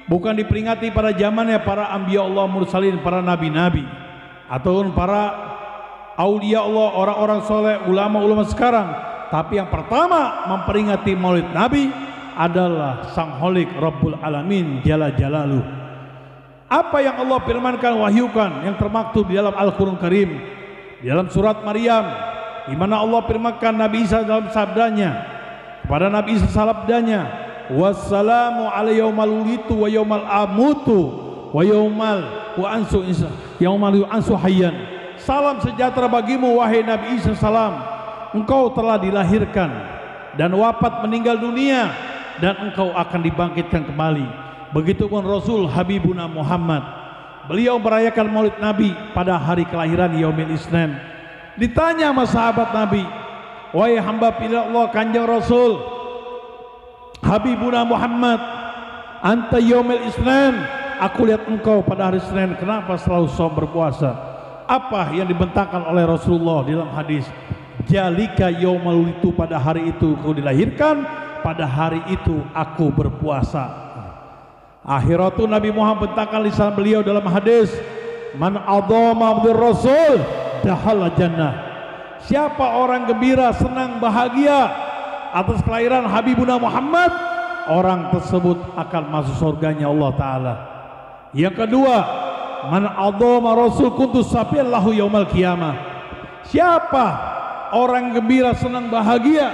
bukan diperingati pada zamannya para anbiya Allah mursalin, para nabi-nabi, ataupun para aulia Allah, orang-orang soleh, ulama-ulama sekarang. Tapi yang pertama memperingati Maulid Nabi adalah Sang Holik Rabbul Alamin Jalla Jalaluh. Apa yang Allah firmankan, wahyukan, yang termaktub di dalam Al-Quran Karim, di dalam surat Maryam, di mana Allah firmankan Nabi Isa dalam sabdanya kepada Nabi Isa, sabdanya, wassalamu ala yaumal wulitu wa yaumal amutu wa yaumal wa ansu isa yaumal ansu hayyan. Salam sejahtera bagimu wahai Nabi Isa, salam, engkau telah dilahirkan dan wafat meninggal dunia, dan engkau akan dibangkitkan kembali. Begitupun Rasul Habibuna Muhammad, beliau merayakan Maulid Nabi pada hari kelahiran Yaumil Isnin. Ditanya sama sahabat Nabi, wahai hamba pilih Allah Kanjeng Rasul Habibuna Muhammad, anta Yaumil Isnin, aku lihat engkau pada hari Senin, kenapa selalu saum berpuasa? Apa yang dibentangkan oleh Rasulullah dalam hadis, jalika yaumul itu, pada hari itu kau dilahirkan, pada hari itu aku berpuasa. Akhiratu Nabi Muhammad bentangkan lisan beliau dalam hadis, man adzama abdur rasul dahala jannah. Siapa orang gembira, senang, bahagia atas kelahiran Habibuna Muhammad, orang tersebut akan masuk surganya Allah Ta'ala. Yang kedua, man adzama rasul kuntus safiallahu yaumal qiyamah. Siapa orang gembira, senang, bahagia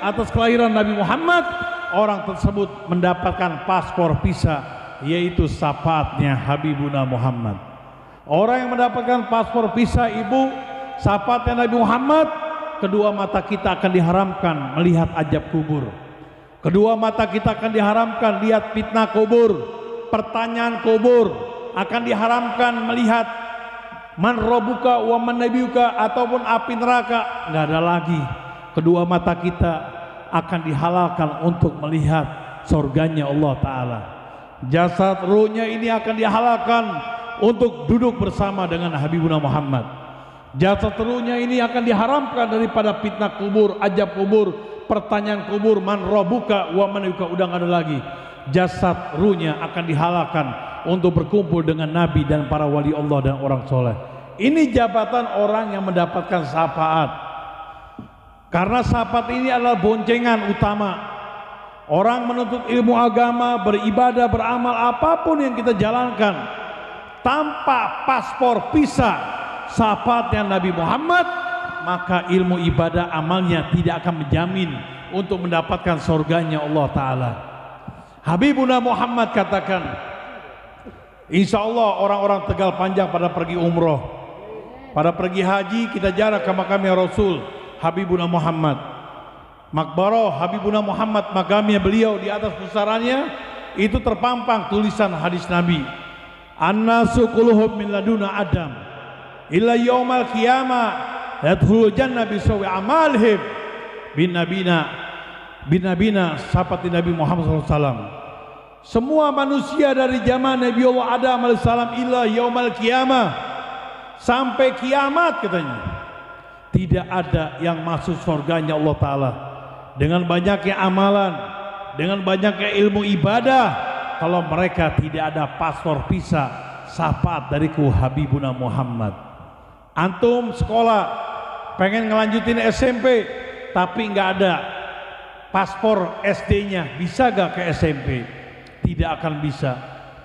atas kelahiran Nabi Muhammad, orang tersebut mendapatkan paspor visa, yaitu syafaatnya Habibuna Muhammad. Orang yang mendapatkan paspor visa ibu, syafaatnya Nabi Muhammad, kedua mata kita akan diharamkan melihat ajab kubur, kedua mata kita akan diharamkan lihat fitnah kubur, pertanyaan kubur, akan diharamkan melihat man robuka wa man nabiyuka ataupun api neraka, nggak ada lagi. Kedua mata kita akan dihalalkan untuk melihat surganya Allah Ta'ala. Jasad ruhnya ini akan dihalalkan untuk duduk bersama dengan Habibuna Muhammad. Jasad ruhnya ini akan diharamkan daripada fitnah kubur, ajab kubur, pertanyaan kubur, man robuka wa man nabiyuka, udah nggak ada lagi. Jasad ruhnya akan dihalalkan untuk berkumpul dengan Nabi dan para wali Allah dan orang soleh. Ini jabatan orang yang mendapatkan syafaat. Karena syafaat ini adalah boncengan utama. Orang menuntut ilmu agama, beribadah, beramal, apapun yang kita jalankan, tanpa paspor visa syafaatnya Nabi Muhammad, maka ilmu ibadah amalnya tidak akan menjamin untuk mendapatkan surganya Allah Ta'ala. Habibuna Muhammad katakan, insya Allah orang-orang Tegal Panjang pada pergi umroh, pada pergi haji, kita jarak ke makamnya Rasul Habibuna Muhammad. Makbarah Habibuna Muhammad, makamnya beliau, di atas pusarannya itu terpampang tulisan hadis Nabi, An-nasu kulluhum min laduna Adam illa yaumal qiyamah yadkhulul jannah bisawi amalihim bin nabina sahabat Nabi Muhammad SAW. Semua manusia dari zaman Nabi Allah Adam AS ila yaumal qiyamah, sampai kiamat katanya, tidak ada yang masuk surganya Allah Ta'ala dengan banyaknya amalan, dengan banyaknya ilmu ibadah, kalau mereka tidak ada paspor visa syafaat dariku Habibuna Muhammad. Antum sekolah pengen ngelanjutin SMP tapi nggak ada paspor SD-nya, bisa gak ke SMP? Tidak akan bisa.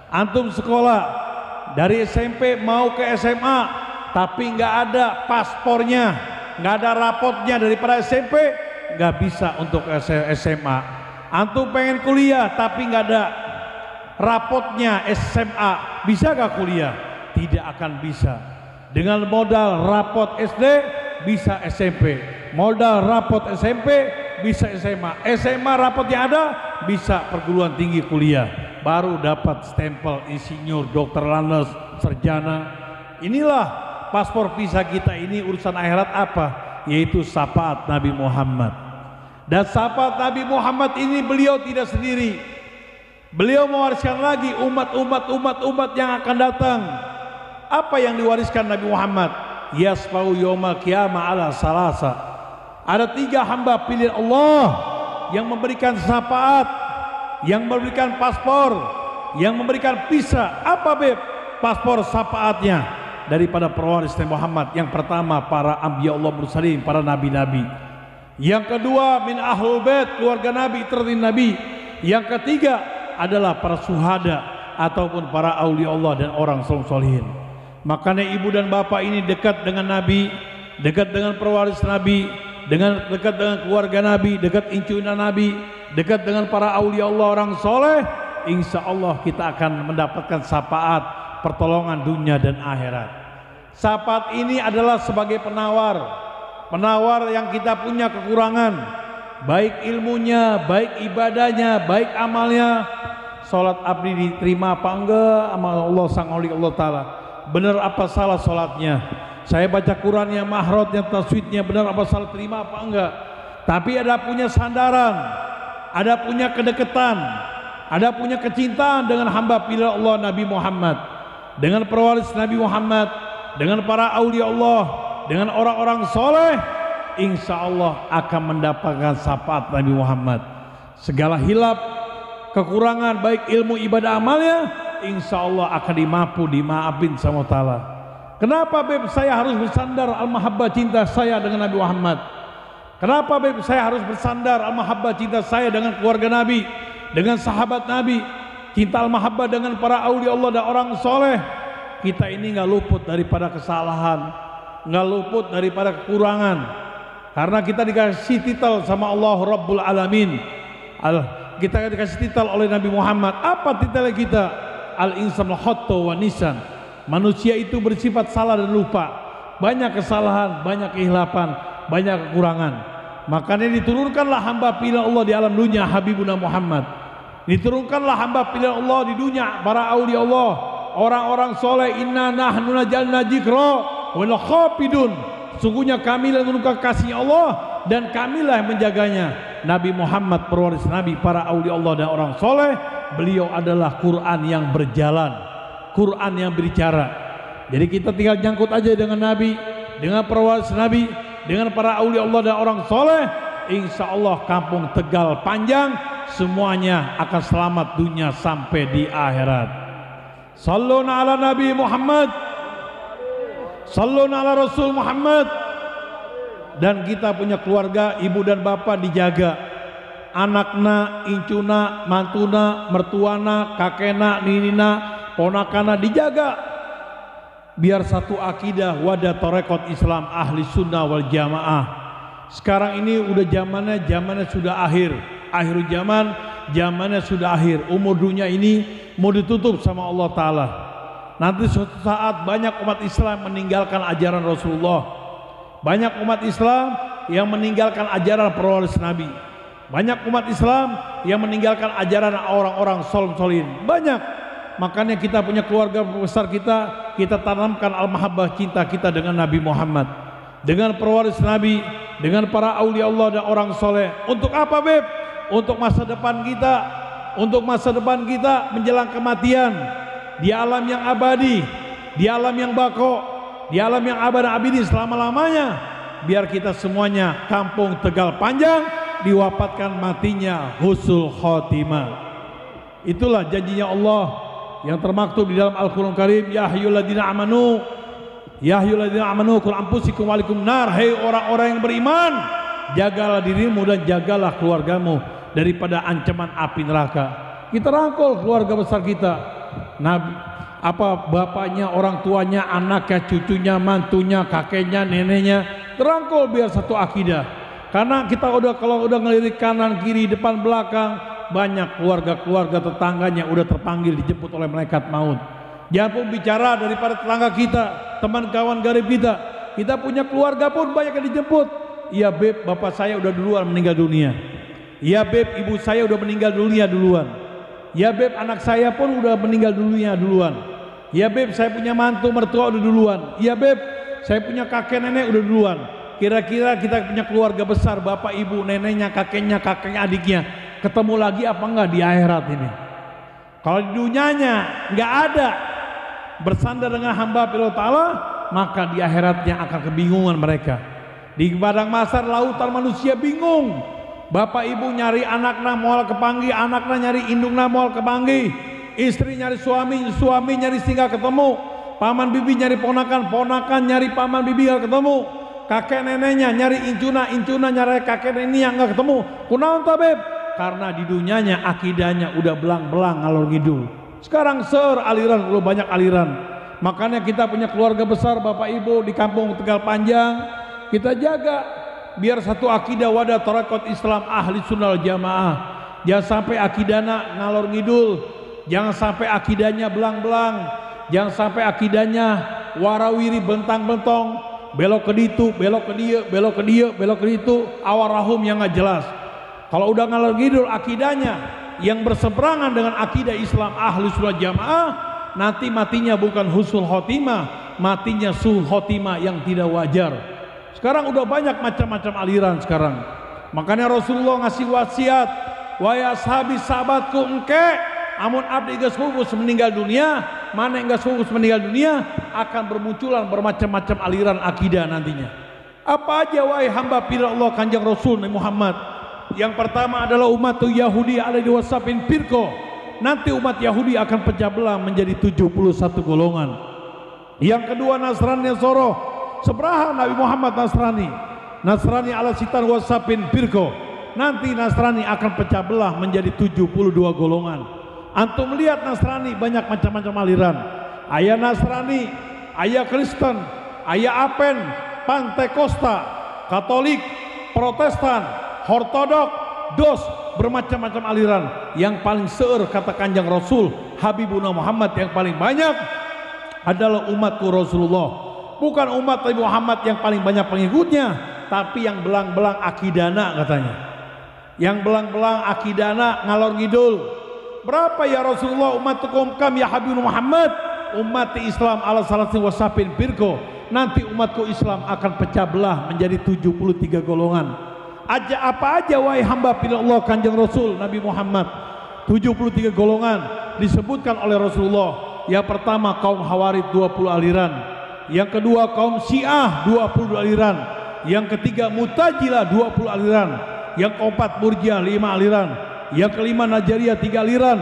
Antum sekolah dari SMP mau ke SMA tapi nggak ada paspornya, nggak ada rapotnya daripada SMP, nggak bisa untuk SMA. Antum pengen kuliah tapi nggak ada rapotnya SMA, bisa gak kuliah? Tidak akan bisa. Dengan modal rapot SD bisa SMP, modal rapot SMP bisa SMA, SMA rapotnya ada bisa perguruan tinggi kuliah, baru dapat stempel insinyur, dokter landes, sarjana. Inilah paspor visa kita ini. Urusan akhirat apa? Yaitu syafaat Nabi Muhammad. Dan syafaat Nabi Muhammad ini beliau tidak sendiri, beliau mewariskan lagi umat yang akan datang. Apa yang diwariskan Nabi Muhammad? Yasfa'u yawmal qiyamah ala salasa. Ada 3 hamba pilihan Allah yang memberikan syafaat, yang memberikan paspor, yang memberikan visa. Apa beb paspor syafaatnya daripada pewaris Nabi Muhammad? Yang pertama para anbiya Allah mursalin, para nabi-nabi. Yang kedua min ahlul bait, keluarga Nabi, tertin Nabi. Yang ketiga adalah para suhada ataupun para aulia Allah dan orang solihin. Makanya ibu dan bapak ini dekat dengan Nabi, dekat dengan pewaris Nabi, dekat dengan keluarga Nabi, dekat incunan Nabi, dekat dengan para aulia Allah, orang soleh. Insya Allah kita akan mendapatkan syafaat, pertolongan dunia dan akhirat. Syafaat ini adalah sebagai penawar yang kita punya kekurangan, baik ilmunya, baik ibadahnya, baik amalnya. Salat abdi diterima apa enggak amal Allah sang wali Allah Ta'ala? Benar apa salah salatnya? Saya baca Qurannya, mahrotnya, taswidnya benar apa salah, terima apa enggak? Tapi ada punya sandaran, ada punya kedekatan, ada punya kecintaan dengan hamba pilihan Allah Nabi Muhammad, dengan pewaris Nabi Muhammad, dengan para aulia Allah, dengan orang-orang soleh. Insya Allah akan mendapatkan syafaat Nabi Muhammad. Segala hilap, kekurangan baik ilmu ibadah amalnya, insya Allah akan dimaafin sama Ta'ala. Kenapa beb saya harus bersandar al-mahabbah cinta saya dengan Nabi Muhammad? Kenapa beb saya harus bersandar al-mahabbah cinta saya dengan keluarga Nabi, dengan sahabat Nabi, cinta al-mahabbah dengan para aulia Allah dan orang soleh? Kita ini nggak luput daripada kesalahan, nggak luput daripada kekurangan, karena kita dikasih titel sama Allah Rabbul Alamin. Kita dikasih titel oleh Nabi Muhammad. Apa titelnya kita? Al-insan khotto wa nisan. Manusia itu bersifat salah dan lupa, banyak kesalahan, banyak kehilapan, banyak kekurangan. Makanya diturunkanlah hamba pilihan Allah di alam dunia Habibuna Muhammad. Diturunkanlah hamba pilihan Allah di dunia, para aulia Allah, orang-orang soleh. Inna nahnu nazzalna dzikra wal khafidun. Sungguhnya kamilah menurunkan kasih Allah dan kamilah yang menjaganya. Nabi Muhammad pewaris Nabi, para aulia Allah dan orang soleh. Beliau adalah Quran yang berjalan, Quran yang berbicara. Jadi kita tinggal nyangkut aja dengan Nabi, dengan pewaris Nabi, dengan para aulia Allah dan orang soleh. Insya Allah kampung Tegal panjang, semuanya akan selamat dunia sampai di akhirat. Salluna ala Nabi Muhammad, salluna ala Rasul Muhammad. Dan kita punya keluarga, ibu dan bapak dijaga, anakna, incuna, mantuna, mertuana, kakena, ninina, ponakana dijaga, biar satu akidah, wadah tarekat Islam ahli sunnah wal jamaah. Sekarang ini udah zamannya sudah akhir zaman, zamannya sudah akhir. Umur dunia ini mau ditutup sama Allah Ta'ala. Nanti suatu saat banyak umat Islam meninggalkan ajaran Rasulullah, banyak umat Islam yang meninggalkan ajaran pewaris Nabi, banyak umat Islam yang meninggalkan ajaran orang-orang soleh-solihin, banyak. Makanya kita punya keluarga besar, kita tanamkan al-mahabbah, cinta kita dengan Nabi Muhammad, dengan pewaris Nabi, dengan para aulia Allah dan orang soleh. Untuk apa, Beb? Untuk masa depan kita, untuk masa depan kita menjelang kematian, di alam yang abadi, di alam yang bako, di alam yang abadi abadi selama-lamanya. Biar kita semuanya kampung Tegal panjang diwafatkan matinya husnul khotimah. Itulah janjinya Allah yang termaktub di dalam Al-Quran Karim. Ya ayyuhalladzina amanu, ya ayyuhalladzina amanu qul anfusikum wa alaikum nar. Hei orang-orang yang beriman, jagalah dirimu dan jagalah keluargamu daripada ancaman api neraka. Kita rangkul keluarga besar kita, Nabi, bapaknya, orang tuanya, anaknya, cucunya, mantunya, kakeknya, neneknya, terangkul biar satu akidah. Karena kita kalau udah ngelirik kanan kiri depan belakang, banyak keluarga-keluarga tetangganya udah terpanggil dijemput oleh malaikat maut. Jangan pun bicara daripada tetangga kita, teman kawan garib kita. Kita punya keluarga pun banyak yang dijemput. Iya Beb, bapak saya udah duluan meninggal dunia. Iya Beb, ibu saya udah meninggal dunia duluan. Ya Beb, anak saya pun udah meninggal dunia duluan. Ya Beb, saya punya mantu mertua udah duluan. Ya Beb, saya punya kakek nenek udah duluan. Kira-kira kita punya keluarga besar, bapak ibu, neneknya, kakeknya, adiknya, ketemu lagi apa enggak di akhirat ini? Kalau di dunianya enggak ada bersandar dengan hamba Allah Ta'ala, maka di akhiratnya akan kebingungan mereka. Di padang mahsyar lautan manusia bingung. Bapak ibu nyari anaknya moal kepanggi, anaknya nyari indungnya moal kepanggi, istri nyari suami, suami nyari singgah ketemu, paman bibi nyari ponakan, ponakan nyari paman bibi gak ketemu, kakek neneknya nyari incuna, incuna nyari kakek nenek yang gak ketemu. Kunaon ta Beb? Karena di dunianya akidahnya udah belang-belang ngalor ngidul. Sekarang aliran, udah banyak aliran. Makanya kita punya keluarga besar bapak ibu di kampung Tegal Panjang, kita jaga biar satu akidah, wadah tarekat Islam ahli sunnah jamaah. Jangan sampai akidahnya ngalor ngidul, jangan sampai akidahnya belang-belang, jangan sampai akidahnya warawiri bentang-bentong, belok ke ditu, belok ke dia, belok ke dia, belok ke ditu, awarahum yang nggak jelas. Kalau udah ngalor ngidul akidahnya yang berseberangan dengan akidah Islam ahli sunnah jamaah, nanti matinya bukan husnul khotimah, matinya su'ul khotimah yang tidak wajar. Sekarang udah banyak macam-macam aliran sekarang. Makanya Rasulullah ngasih wasiat, wa ya ashabi sahabatku engke, amun abdi geus hugus meninggal dunia, mana geus hugus meninggal dunia, akan bermunculan bermacam-macam aliran akidah nantinya. Apa aja wahai hamba pilih Allah Kanjeng Rasul Muhammad? Yang pertama adalah umat Yahudi alaihi wasabin firqah. Nanti umat Yahudi akan pecah belah menjadi 71 golongan. Yang kedua Nasrani Soro, seberaha Nabi Muhammad Nasrani ala sitan wasapin firqah. Nanti Nasrani akan pecah belah menjadi 72 golongan. Antum lihat Nasrani banyak macam-macam aliran. Aya Nasrani, aya Kristen, aya Apen, Pantekosta, Katolik, Protestan, Ortodok, dos, bermacam-macam aliran. Yang paling seueur kata Kanjeng Rasul Habibuna Muhammad, yang paling banyak adalah umatku Rasulullah. Bukan umat Nabi Muhammad yang paling banyak pengikutnya, tapi yang belang-belang akidana katanya. Yang belang-belang akidana ngalor ngidul, Berapa ya Rasulullah ummatukum kam ya Habibur Muhammad? Umat Islam ala salatin wasapin firqo. Nanti umatku Islam akan pecah belah menjadi 73 golongan. Apa aja wahai hamba pilih Allah Kanjeng Rasul Nabi Muhammad? 73 golongan disebutkan oleh Rasulullah. Yang pertama kaum Hawarid 20 aliran. Yang kedua kaum Syiah 20 aliran. Yang ketiga Mu'tazilah 20 aliran. Yang keempat Murji'ah 5 aliran. Yang kelima Najariyah 3 aliran.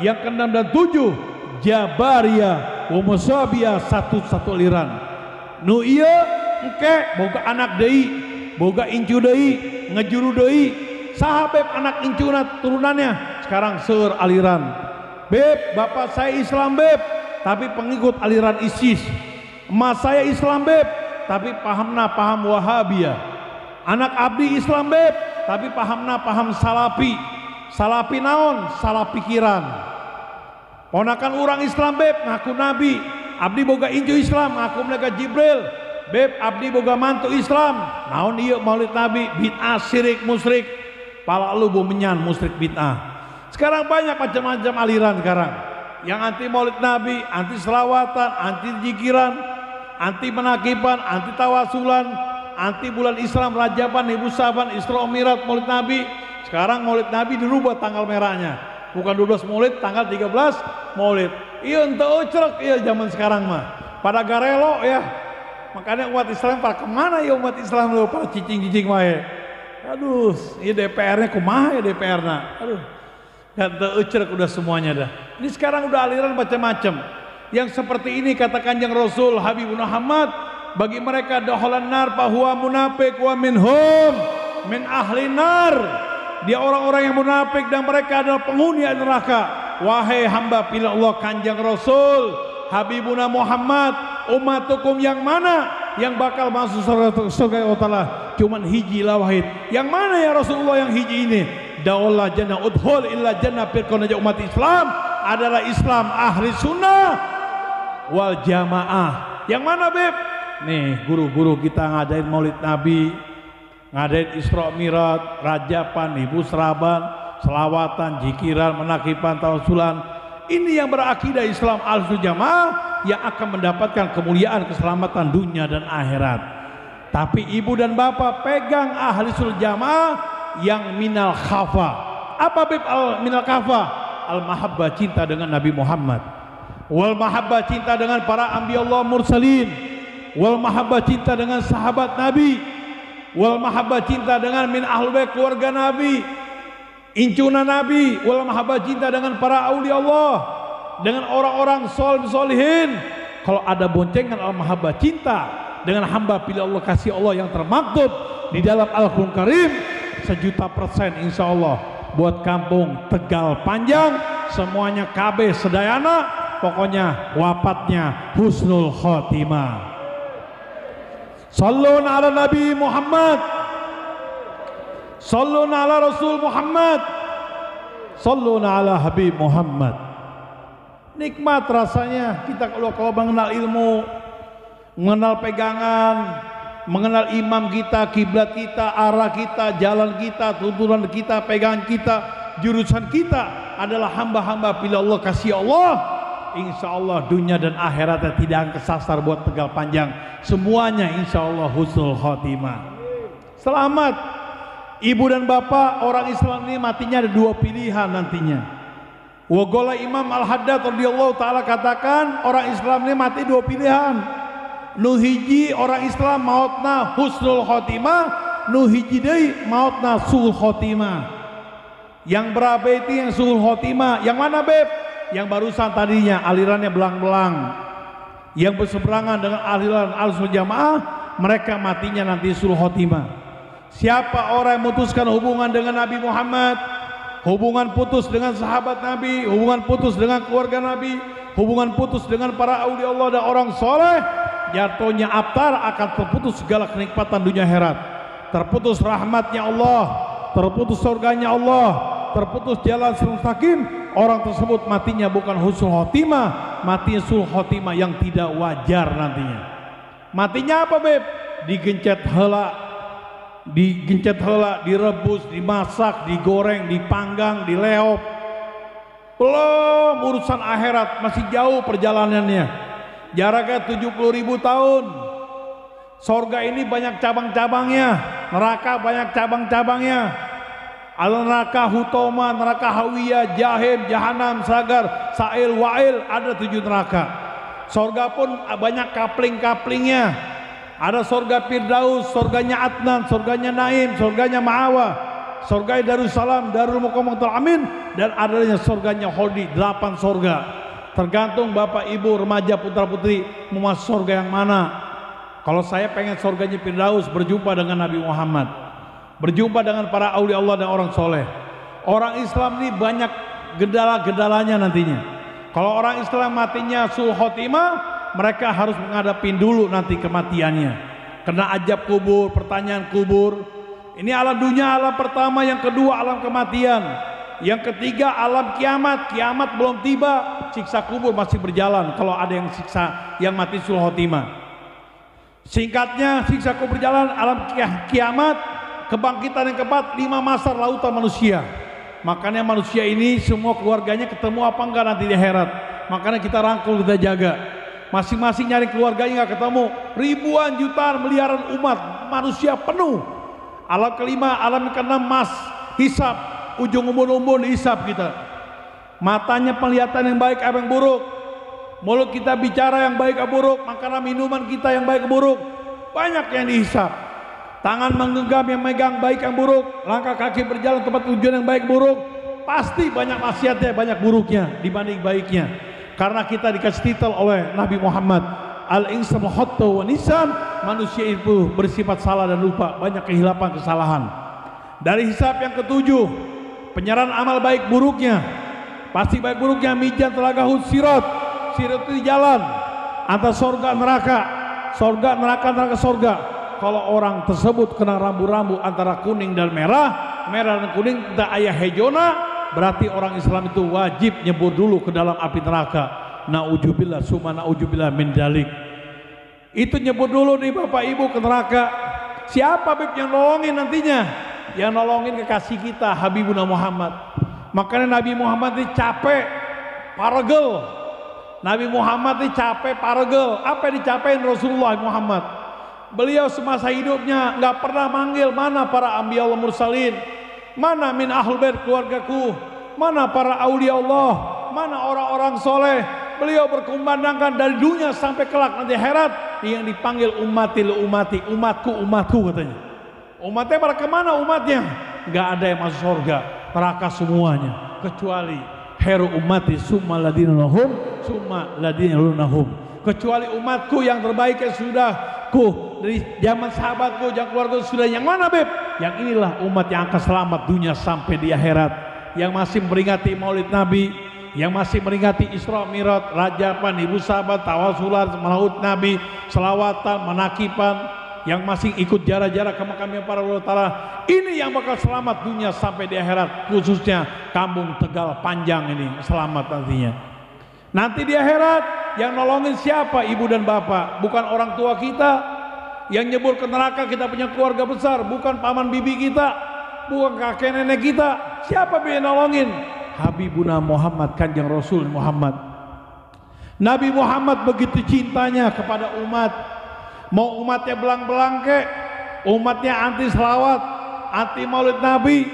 Yang keenam dan 7 Jabariyah wa Musabiah 1 aliran. Nu ieu engke boga anak deui, boga incu deui, ngejuru deui. Sahabeb anak incuna turunannya sekarang seur aliran. Beb, bapak saya Islam beb, tapi pengikut aliran ISIS. Emas saya Islam beb, tapi pahamna paham Wahabiyah. Anak abdi Islam beb, tapi pahamna paham Salafi. Salafi naon? Salah pikiran. Ponakan orang Islam beb ngaku nabi. Abdi boga inju Islam ngaku mereka Jibril. Beb abdi boga mantu Islam. Naon ieu maulid nabi? Bid'ah, syirik, musyrik. Pala lu menyan musyrik bid'ah. Sekarang banyak macam-macam aliran sekarang. Yang anti maulid nabi, anti selawatan, anti jikiran, anti menakiban, anti tawasulan, anti bulan Islam, Rajaban, Ibu Saban, Isra Mi'raj, maulid nabi. Sekarang maulid nabi dirubah tanggal merahnya. Bukan 12 maulid, tanggal 13 maulid. Iya ente ucrek iya zaman sekarang mah. Pada garelo ya. Makanya umat Islam pada kemana ya umat Islam lo pada cicing-cicing wae. Aduh, ini DPR-nya kumaha ya DPR-nya. Aduh. Ente ucrek udah semuanya dah. Ini sekarang udah aliran macam-macam. Yang seperti ini kata Kanjeng Rasul Habibur Muhammad, bagi mereka dakhalan nar bahwa munafik wa minhum min ahli nar. Dia orang-orang yang munafik dan mereka adalah penghuni neraka. Wahai hamba pilih Allah Kanjeng Rasul Habibuna Muhammad, ummatukum yang mana yang bakal masuk surga Allah? Cuman hiji lah wahid. Yang mana ya Rasulullah yang hiji ini? Daulah jannah udhul illa jannah firqon aja umat Islam adalah Islam ahli sunnah wal jamaah. Yang mana beb? Nih guru-guru kita ngadain maulid nabi, ngadain Isra Mi'raj, Rajaban, Ibu Seraban, selawatan, jikiran, menakiban, tawasulan. Ini yang berakidah Islam al-sunnah jamaah yang akan mendapatkan kemuliaan, keselamatan dunia dan akhirat. Tapi ibu dan bapak pegang ahli sunnah jamaah yang minal khafa. Apa bib al minal khafa? Al mahabbah, cinta dengan Nabi Muhammad. Wal mahabbah, cinta dengan para anbiya Allah mursalin. Wal mahabbah, cinta dengan sahabat Nabi. Wal mahabbah, cinta dengan min ahlul bait keluarga Nabi, incuna Nabi. Wal mahabbah, cinta dengan para aulia Allah, dengan orang-orang solihin. Kalau ada boncengan al mahabbah, cinta dengan hamba pilih Allah, kasih Allah yang termaktub di dalam Al-Qur'an Karim 100% insya Allah buat kampung Tegal Panjang semuanya KB sedayana, pokoknya wafatnya husnul khotimah. Sallu ala Nabi Muhammad, sallu ala Rasul Muhammad, sallu ala Habib Muhammad. Nikmat rasanya kita kalau mengenal ilmu, mengenal pegangan, mengenal imam kita, kiblat kita, arah kita, jalan kita, tuntunan kita, pegangan kita, jurusan kita adalah hamba-hamba pilih Allah, kasih Allah. Insya Allah dunia dan akhiratnya tidak akan kesasar buat Tegal Panjang. Semuanya insya Allah husnul khotimah. Selamat. Ibu dan bapak orang Islam ini matinya ada dua pilihan nantinya. Wagola Imam Al-Haddad radhiyallahu ta'ala katakan orang Islam ini mati dua pilihan. Nuhiji orang Islam mautna husnul khotimah, nuhiji deui mautna suul khotimah. Yang berapa itu yang suul khotimah? Yang mana beb? Yang barusan tadinya alirannya belang-belang, yang berseberangan dengan aliran al-sunnah jamaah, mereka matinya nanti suul khotimah. Siapa orang yang memutuskan hubungan dengan Nabi Muhammad, hubungan putus dengan sahabat Nabi, hubungan putus dengan keluarga Nabi, hubungan putus dengan para aulia Allah dan orang soleh, jatuhnya abtar akan terputus segala kenikmatan dunia akhirat, terputus rahmatnya Allah, terputus surganya Allah, terputus jalan mustaqim. Orang tersebut matinya bukan husnul khotimah, matinya suul khotimah yang tidak wajar nantinya. Matinya apa beb? Digencet heula, direbus, dimasak, digoreng, dipanggang, dileop. Belum urusan akhirat, masih jauh perjalanannya. Jaraknya 70.000 tahun. Sorga ini banyak cabang-cabangnya, neraka banyak cabang-cabangnya. Neraka Hutoma, neraka Hawiyah, Jahim, Jahanam, Sagar, Sa'il, Wa'il, ada 7 neraka. Sorga pun banyak kapling-kaplingnya. Ada sorga Firdaus, sorganya Adnan, sorganya Naim, sorganya Ma'awa, sorganya Darussalam, Darul Muqamatul Amin, dan adanya sorganya Khuldi, 8 sorga. Tergantung bapak ibu, remaja, putra putri mau masuk sorga yang mana. Kalau saya pengen sorganya Firdaus, berjumpa dengan Nabi Muhammad, berjumpa dengan para aulia Allah dan orang soleh. Orang Islam ini banyak gedala-gedalanya nantinya. Kalau orang Islam matinya sul khotimah, mereka harus menghadapin dulu nanti kematiannya, kena ajab kubur, pertanyaan kubur. Ini alam dunia, alam pertama. Yang kedua alam kematian. Yang ketiga alam kiamat. Kiamat belum tiba, siksa kubur masih berjalan kalau ada yang siksa yang mati sul khotimah. Singkatnya, siksa kubur berjalan, alam kiamat, kebangkitan yang keempat, 5 masar lautan manusia. Makanya manusia ini semua keluarganya ketemu apa enggak nanti di akhirat. Makanya kita rangkul, kita jaga. Masing-masing nyari keluarganya nggak ketemu. Ribuan jutaan miliaran umat manusia penuh. Alam kelima, alam keenam, mas, hisab, ujung umbun-umbun hisab kita. Matanya penglihatan yang baik apa yang buruk. Mulut kita bicara yang baik apa buruk. Makanan minuman kita yang baik apa buruk. Banyak yang dihisab. Tangan menggenggam yang megang baik yang buruk. Langkah kaki berjalan tempat tujuan yang baik buruk. Pasti banyak maksiatnya, banyak buruknya dibanding baiknya. Karena kita dikasih titel oleh Nabi Muhammad, al-insanu khata'un wa nisan, manusia itu bersifat salah dan lupa, banyak kehilapan kesalahan. Dari hisab yang ketujuh, penyerahan amal baik buruknya. Pasti baik buruknya mijan telaga sirat. Sirat itu jalan antara sorga neraka, sorga neraka, neraka sorga. Kalau orang tersebut kena rambu-rambu antara kuning dan merah, merah dan kuning tidak ayah hejona, berarti orang Islam itu wajib nyebur dulu ke dalam api neraka. Na'udzubillah, summa na'udzubillah min dalik. Itu nyebur dulu nih bapak ibu ke neraka. Siapa bib yang nolongin nantinya? Yang nolongin kekasih kita Habibuna Muhammad. Makanya Nabi Muhammad ini capek paregel. Nabi Muhammad ini capek paregel. Apa yang dicapain Rasulullah Muhammad? Beliau semasa hidupnya nggak pernah manggil mana para anbiya Allah mursalin, mana min ahlul bait keluargaku, mana para aulia Allah, mana orang-orang soleh. Beliau berkumandangkan dari dunia sampai kelak nanti akhirat yang dipanggil ummati lu ummati, umatku umatku katanya. Umatnya pada kemana umatnya? Nggak ada yang masuk surga, neraka semuanya kecuali heru ummati summa ladina lahum summa ladina lunahum, kecuali umatku yang terbaik yang sudah dari zaman sahabatku, yang keluarga sudah yang mana beb? Yang inilah umat yang akan selamat dunia sampai di akhirat, yang masih memperingati Maulid Nabi, yang masih memperingati Isra Mi'raj, Rajapan, Ibu Sahabat, Tawasulan, Maulid Nabi, selawatan, menakipan, yang masih ikut jarak-jarak ke makamnya para ulama taala. Ini yang bakal selamat dunia sampai di akhirat, khususnya kampung Tegal Panjang ini selamat nantinya. Nanti di akhirat yang nolongin siapa? Ibu dan bapak, bukan orang tua kita. Yang nyebur ke neraka kita punya keluarga besar, bukan paman bibi kita, bukan kakek nenek kita. Siapa yang nolongin? Habibuna Muhammad, Kanjeng Rasul Muhammad. Nabi Muhammad begitu cintanya kepada umat. Mau umatnya belang-belang kek, umatnya anti selawat, anti maulid Nabi,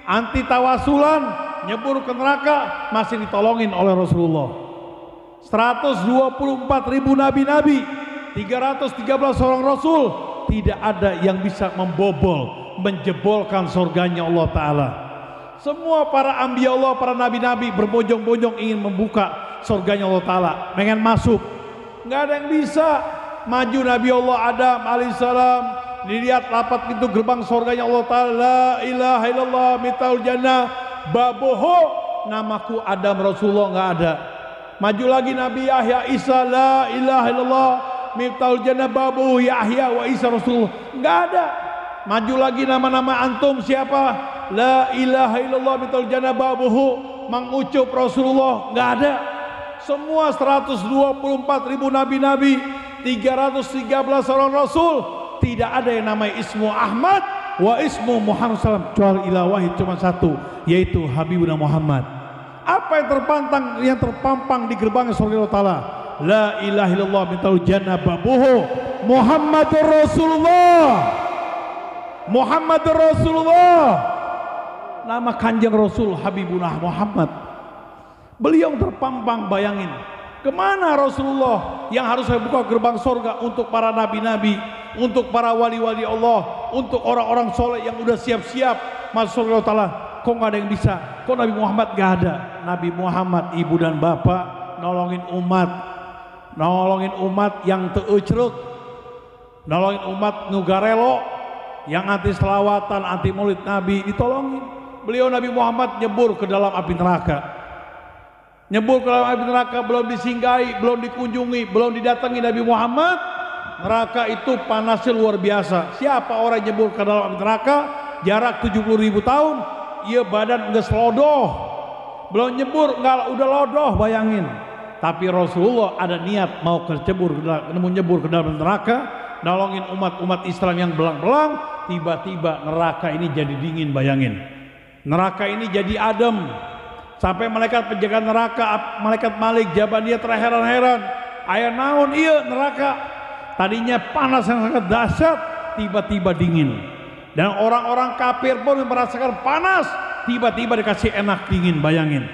anti tawasulan, nyebur ke neraka, masih ditolongin oleh Rasulullah. 124.000 nabi-nabi, 313 orang rasul, tidak ada yang bisa membobol, menjebolkan surganya Allah Ta'ala. Semua para anbiya Allah, para nabi-nabi berbojong-bojong ingin membuka surganya Allah Ta'ala, pengen masuk, nggak ada yang bisa. Maju Nabi Allah Adam alaihissalam, dilihat lapat pintu gerbang surganya Allah Ta'ala, la ilaha illallah mitaul jannah babuhu, namaku Adam Rasulullah, nggak ada. Maju lagi Nabi Yahya Isa, la ilaha illallah miftaul jannah babu Yahya wa Isa Rasulullah, nggak ada. Maju lagi nama-nama antum siapa? La ilaha illallah miftaul jannah babuhu Mang Ucup Rasulullah, nggak ada. Semua 124.000 nabi-nabi, 313 orang rasul, tidak ada yang namanya ismu Ahmad wa ismu Muhammad SAW, kecuali ilah wahid cuma satu, yaitu Habibuna Muhammad. Apa yang yang terpampang di gerbang surga Allah Ta'ala. La ilaha illallah mintal jannah babuhu Muhammadur Rasulullah. Muhammadur Rasulullah. Nama Kanjeng Rasul Habibullah Muhammad. Beliau terpampang, bayangin. Kemana Rasulullah yang harus saya buka gerbang surga untuk para nabi-nabi, untuk para wali-wali Allah, untuk orang-orang soleh yang udah siap-siap masuk surga Allah Ta'ala. Kok nggak ada yang bisa? Kok Nabi Muhammad nggak ada? Nabi Muhammad ibu dan bapak nolongin umat yang teujruk, nolongin umat nugarelo yang anti selawatan, anti maulid Nabi, ditolongin. Beliau Nabi Muhammad nyebur ke dalam api neraka. Nyebur ke dalam api neraka, belum disinggahi, belum dikunjungi, belum didatangi Nabi Muhammad. Neraka itu panasnya luar biasa. Siapa orang yang nyebur ke dalam api neraka? Jarak 70.000 tahun, ia badan udah selodoh. Belum nyebur, enggak udah lodoh, bayangin. Tapi Rasulullah ada niat mau nyebur ke dalam neraka, nolongin umat-umat Islam yang belang-belang. Tiba-tiba neraka ini jadi dingin, bayangin. Neraka ini jadi adem. Sampai malaikat penjaga neraka, malaikat Malik Jabaniyah terheran-heran. Aya naon iya neraka, tadinya panas yang sangat dahsyat, tiba-tiba dingin. Dan orang-orang kafir pun merasakan panas, tiba-tiba dikasih enak dingin, bayangin.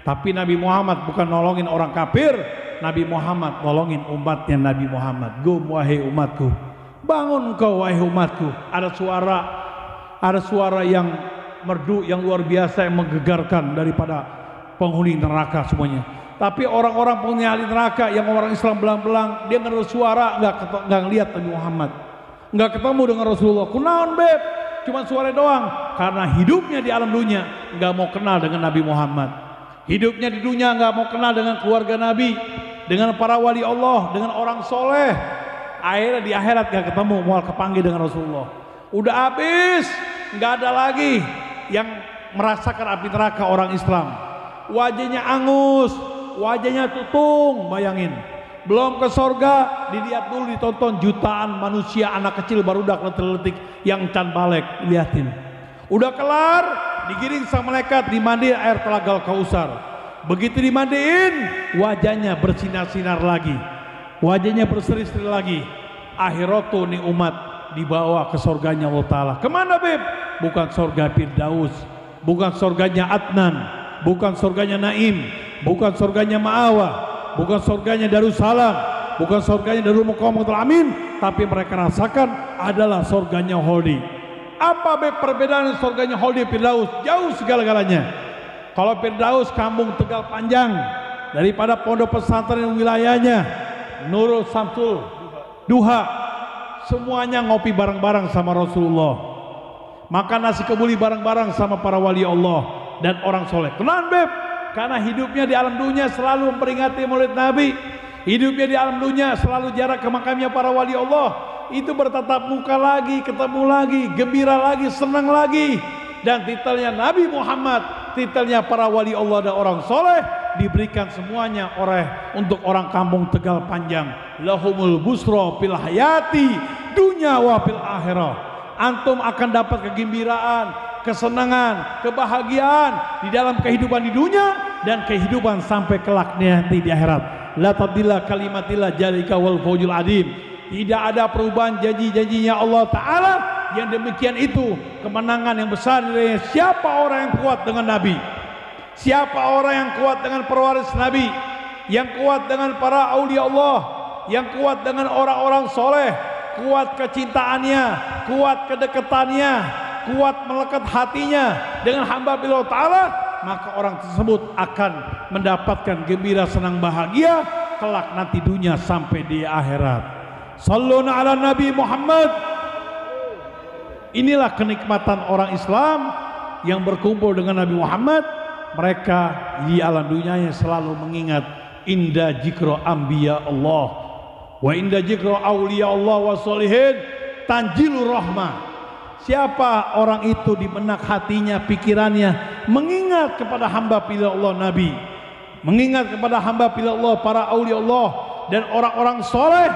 Tapi Nabi Muhammad bukan nolongin orang kafir, Nabi Muhammad nolongin umatnya Nabi Muhammad. Gum wahai umatku, bangun kau wahai umatku. Ada suara yang merdu yang luar biasa yang menggegarkan daripada penghuni neraka semuanya. Tapi orang-orang penghuni neraka yang orang Islam belang-belang, dia ngedengar suara, nggak ngelihat Nabi Muhammad, nggak ketemu dengan Rasulullah. Kunaon beb, cuma suara doang. Karena hidupnya di alam dunia nggak mau kenal dengan Nabi Muhammad. Hidupnya di dunia nggak mau kenal dengan keluarga Nabi, dengan para wali Allah, dengan orang soleh. Akhirnya di akhirat nggak ketemu, mau kepanggil dengan Rasulullah. Udah habis, nggak ada lagi yang merasakan api neraka orang Islam. Wajahnya angus, wajahnya tutung, bayangin. Belum ke sorga, dilihat dulu, ditonton jutaan manusia, anak kecil barudak letik-letik yang can balik, liatin. Udah kelar, digiring sama malaikat, dimandi air telaga Kausar. Begitu dimandiin, wajahnya bersinar-sinar lagi, wajahnya berseri-seri lagi. Akhiratu nih umat dibawa ke surganya Allah Ta'ala. Kemana beb? Bukan surga Firdaus, bukan surganya Adnan, bukan surganya Naim, bukan surganya Ma'awa, bukan surganya Darussalam, bukan surganya Darul Muqamatul Amin, tapi mereka rasakan adalah surganya Holdi. Apa beb perbedaan surganya Holdi Firdaus? Jauh segala-galanya. Kalau Firdaus kampung Tegal Panjang, daripada pondok pesantren wilayahnya Nurul Samsul Duha, semuanya ngopi bareng-barang sama Rasulullah, makan nasi kebuli bareng-barang sama para wali Allah dan orang soleh. Kenapa beb? Karena hidupnya di alam dunia selalu memperingati maulid Nabi. Hidupnya di alam dunia selalu jarak ke makamnya para wali Allah. Itu bertatap muka lagi, ketemu lagi, gembira lagi, senang lagi. Dan titelnya Nabi Muhammad, titelnya para wali Allah dan orang soleh, diberikan semuanya untuk orang kampung Tegal Panjang. Lahumul busra fil hayati dunya wa fil akhirah. Antum akan dapat kegembiraan, kesenangan, kebahagiaan di dalam kehidupan di dunia dan kehidupan sampai kelak nanti di akhirat. La tabdila kalimatillah jalika wal fawjul adim. Tidak ada perubahan janji-janjinya Allah Ta'ala yang demikian itu. Kemenangan yang besar dari siapa orang yang kuat dengan Nabi, siapa orang yang kuat dengan pewaris Nabi, yang kuat dengan para aulia Allah, yang kuat dengan orang-orang soleh, kuat kecintaannya, kuat kedekatannya, kuat melekat hatinya dengan hamba Allah Ta'ala, maka orang tersebut akan mendapatkan gembira, senang, bahagia kelak nanti dunia sampai di akhirat. Shalluna ala Nabi Muhammad. Inilah kenikmatan orang Islam yang berkumpul dengan Nabi Muhammad. Mereka di alam dunianya selalu mengingat inda jikro ambiya Allah wa inda jikro awliya Allah wa solihin tanjilur rahmah. Siapa orang itu di benak hatinya, pikirannya mengingat kepada hamba pilih Allah Nabi, mengingat kepada hamba pilih Allah, para awliya Allah dan orang-orang soleh,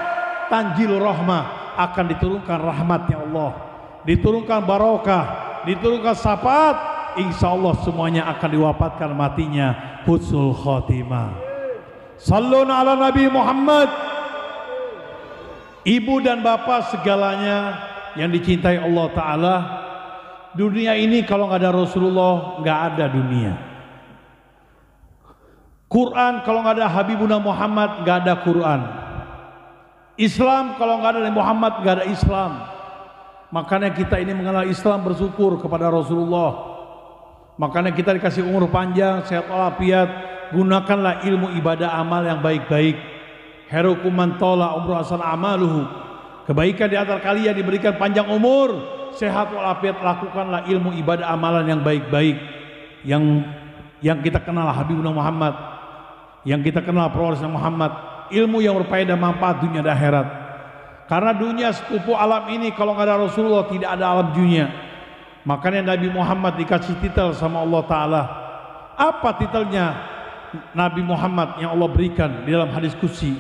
tanjilur rahmah, akan diturunkan rahmatnya Allah, diturunkan barokah, diturunkan syafaat insya Allah semuanya akan diwafatkan matinya husnul khotimah. Salluna ala Nabi Muhammad. Ibu dan bapak segalanya yang dicintai Allah Ta'ala. Dunia ini kalau nggak ada Rasulullah nggak ada dunia. Quran kalau nggak ada Habibuna Muhammad nggak ada Quran. Islam kalau nggak ada Muhammad nggak ada Islam. Makanya kita ini mengenal Islam, bersyukur kepada Rasulullah. Makanya kita dikasih umur panjang, sehat walafiat. Gunakanlah ilmu ibadah amal yang baik-baik. Khairukum man tala umruhu hasan amaluhu. Kebaikan di antara kalian diberikan panjang umur, sehat walafiat. Lakukanlah ilmu ibadah amalan yang baik-baik. Yang kita kenal Habibuna Muhammad, yang kita kenal pewarisnya Muhammad. Ilmu yang berfaedah manfaat dunia dan akhirat. Karena dunia sepupu alam ini kalau nggak ada Rasulullah tidak ada alam dunia. Makanya Nabi Muhammad dikasih titel sama Allah Ta'ala. Apa titelnya Nabi Muhammad yang Allah berikan di dalam hadis qudsi?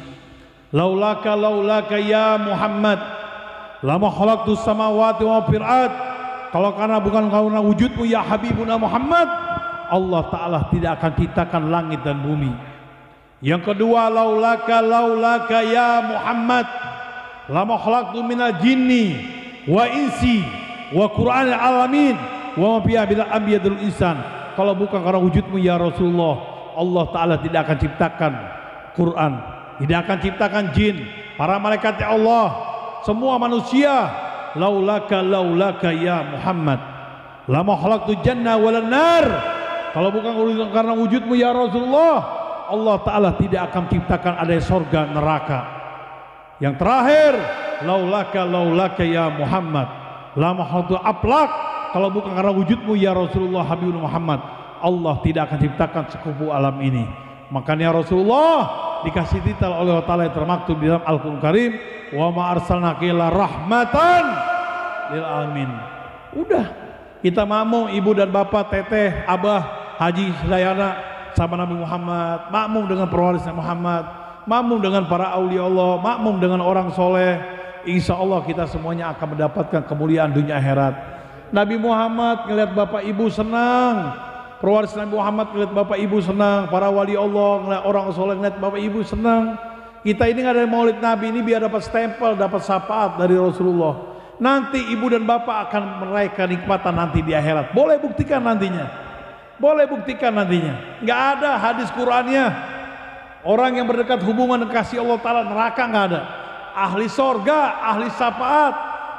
Laulaka ya Muhammad lama khalaqtus samawati wa fil ard. Kalau karena bukan karena wujudmu ya Habibuna Muhammad, Allah Ta'ala tidak akan ciptakan langit dan bumi. Yang kedua, laulaka ya Muhammad lama khalaqtu minal jinni wa insi wa qur'anil alamin wa ma fiha bil anbiya'ul insan. Kalau bukan karena wujudmu ya Rasulullah, Allah Ta'ala tidak akan ciptakan Quran, tidak akan ciptakan jin, para malaikat Allah, semua manusia. Laulaka ya Muhammad lama khalaqtu janna wal nar. Kalau bukan karena wujudmu ya Rasulullah, Allah Ta'ala tidak akan ciptakan ada surga neraka. Yang terakhir, laulaka ya Muhammad lama khalaqtu aflak. Kalau bukan karena wujudmu ya Rasulullah Habibur Muhammad, Allah tidak akan ciptakan sekufu alam ini. Makanya Rasulullah dikasih titel oleh Allah Ta'ala yang termaktub di dalam Al-Qur'an Karim, wa ma arsalnaka illa rahmatan lil alamin. Udah, kita makmum ibu dan bapak, teteh, abah, haji, Dayana sama Nabi Muhammad, makmum dengan pewarisnya Muhammad, makmum dengan para aulia Allah, makmum dengan orang soleh. Insya Allah kita semuanya akan mendapatkan kemuliaan dunia akhirat. Nabi Muhammad ngelihat bapak ibu senang, pewaris Nabi Muhammad ngelihat bapak ibu senang, para wali Allah ngelihat orang soleh ngelihat bapak ibu senang. Kita ini nggak ada maulid Nabi ini biar dapat stempel, dapat syafaat dari Rasulullah. Nanti ibu dan bapak akan meraih kenikmatan nanti di akhirat. Boleh buktikan nantinya. Boleh buktikan nantinya. Nggak ada hadis Qur'annya. Orang yang berdekat hubungan dengan kasih Allah Ta'ala neraka nggak ada. Ahli sorga, ahli syafaat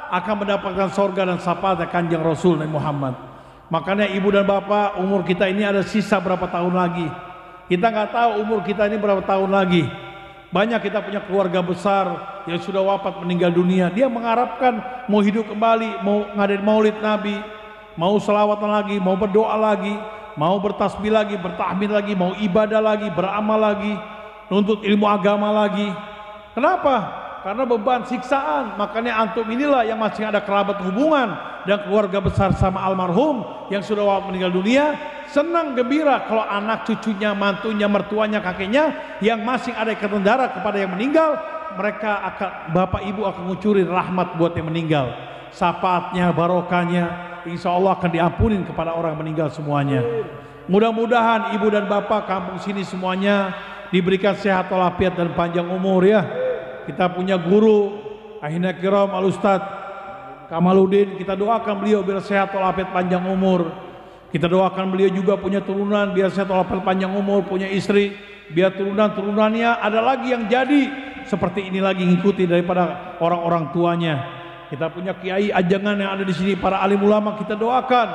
akan mendapatkan sorga dan syafaat Kanjeng Rasul Nabi Muhammad. Makanya ibu dan bapak, umur kita ini ada sisa berapa tahun lagi. Kita nggak tahu umur kita ini berapa tahun lagi. Banyak kita punya keluarga besar yang sudah wafat meninggal dunia. Dia mengharapkan mau hidup kembali, mau ngadain maulid Nabi, mau selawatan lagi, mau berdoa lagi, mau bertasbih lagi, bertahmid lagi, mau ibadah lagi, beramal lagi, nuntut ilmu agama lagi. Kenapa? Karena beban siksaan. Makanya antum inilah yang masih ada kerabat hubungan dan keluarga besar sama almarhum yang sudah wafat meninggal dunia, senang gembira kalau anak cucunya, mantunya, mertuanya, kakeknya yang masih ada ikatan darah kepada yang meninggal, mereka akan, bapak ibu akan ngucurin rahmat buat yang meninggal, syafaatnya, barokahnya, insya Allah akan diampunin kepada orang meninggal semuanya. Mudah-mudahan ibu dan bapak kampung sini semuanya diberikan sehat walafiat dan panjang umur ya. Kita punya guru Ahina Kiram Al Ustadz Kamaluddin, kita doakan beliau biar sehat walafiat panjang umur. Kita doakan beliau juga punya turunan biar sehat walafiat panjang umur, punya istri biar turunan-turunannya ada lagi yang jadi seperti ini lagi, ngikuti daripada orang-orang tuanya. Kita punya kiai ajangan yang ada di sini, para alim ulama, kita doakan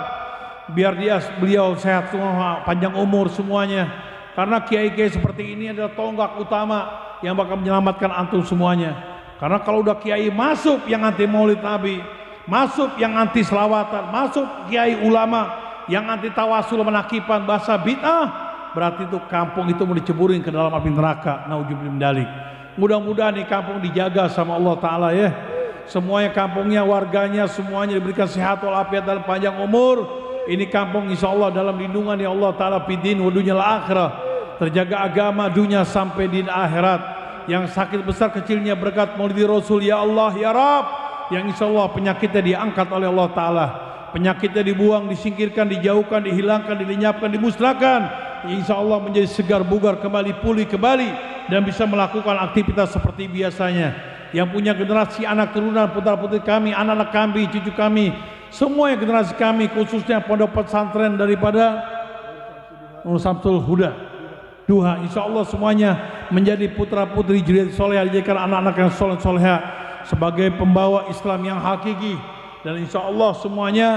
biar beliau sehat semua, panjang umur semuanya. Karena kiai-kiai seperti ini adalah tonggak utama yang bakal menyelamatkan antum semuanya. Karena kalau udah kiai masuk yang anti maulid Nabi, masuk yang anti selawatan, masuk kiai ulama yang anti tawasul menakiban bahasa bid'ah, berarti itu kampung itu mau diceburin ke dalam api neraka. Nauzubillah min dzalik. Mudah-mudahan nih kampung dijaga sama Allah Ta'ala ya. Semuanya kampungnya, warganya semuanya diberikan sehat walafiat dan panjang umur. Ini kampung insya Allah dalam lindungan ya Allah Ta'ala fidin wa dunyal akhirah. Terjaga agama dunia sampai di akhirat. Yang sakit besar kecilnya berkat maulid Rasul ya Allah ya Rabb. Yang insya Allah penyakitnya diangkat oleh Allah Ta'ala. penyakitnya dibuang, disingkirkan, dijauhkan, dihilangkan, dilenyapkan, dimusnahkan. Insya Allah menjadi segar bugar kembali, pulih kembali, dan bisa melakukan aktivitas seperti biasanya. Yang punya generasi anak turunan, putra putri kami, anak-anak kami, cucu kami, semua yang generasi kami, khususnya pondok pesantren daripada Nur Samsul Huda Duha, insya Allah semuanya menjadi putra putri juriyat soleh, dijadikan anak-anak yang soleh soleha sebagai pembawa Islam yang hakiki. Dan insya Allah semuanya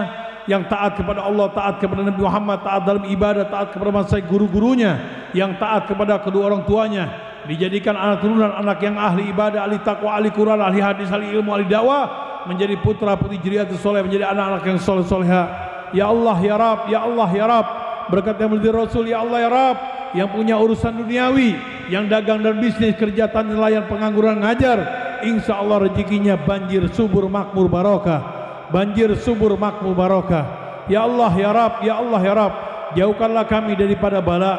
yang taat kepada Allah, taat kepada Nabi Muhammad, taat dalam ibadah, taat kepada masa gurunya, yang taat kepada kedua orang tuanya, dijadikan anak turunan, anak yang ahli ibadah, ahli takwa, ahli Quran, ahli hadis, ahli ilmu, ahli dakwah, menjadi putra putri juriyat soleh, menjadi anak-anak yang soleh soleha. Ya Allah ya Rab, ya Allah ya Rab, berkat yang mulia Rasul, ya Allah ya Rab, yang punya urusan duniawi, yang dagang dan bisnis, kerja, tani, nelayan, pengangguran, ngajar, insya Allah rezekinya banjir subur makmur barokah, banjir subur makmur barokah. Ya Allah ya Rab, ya Allah ya Rab, jauhkanlah kami daripada bala,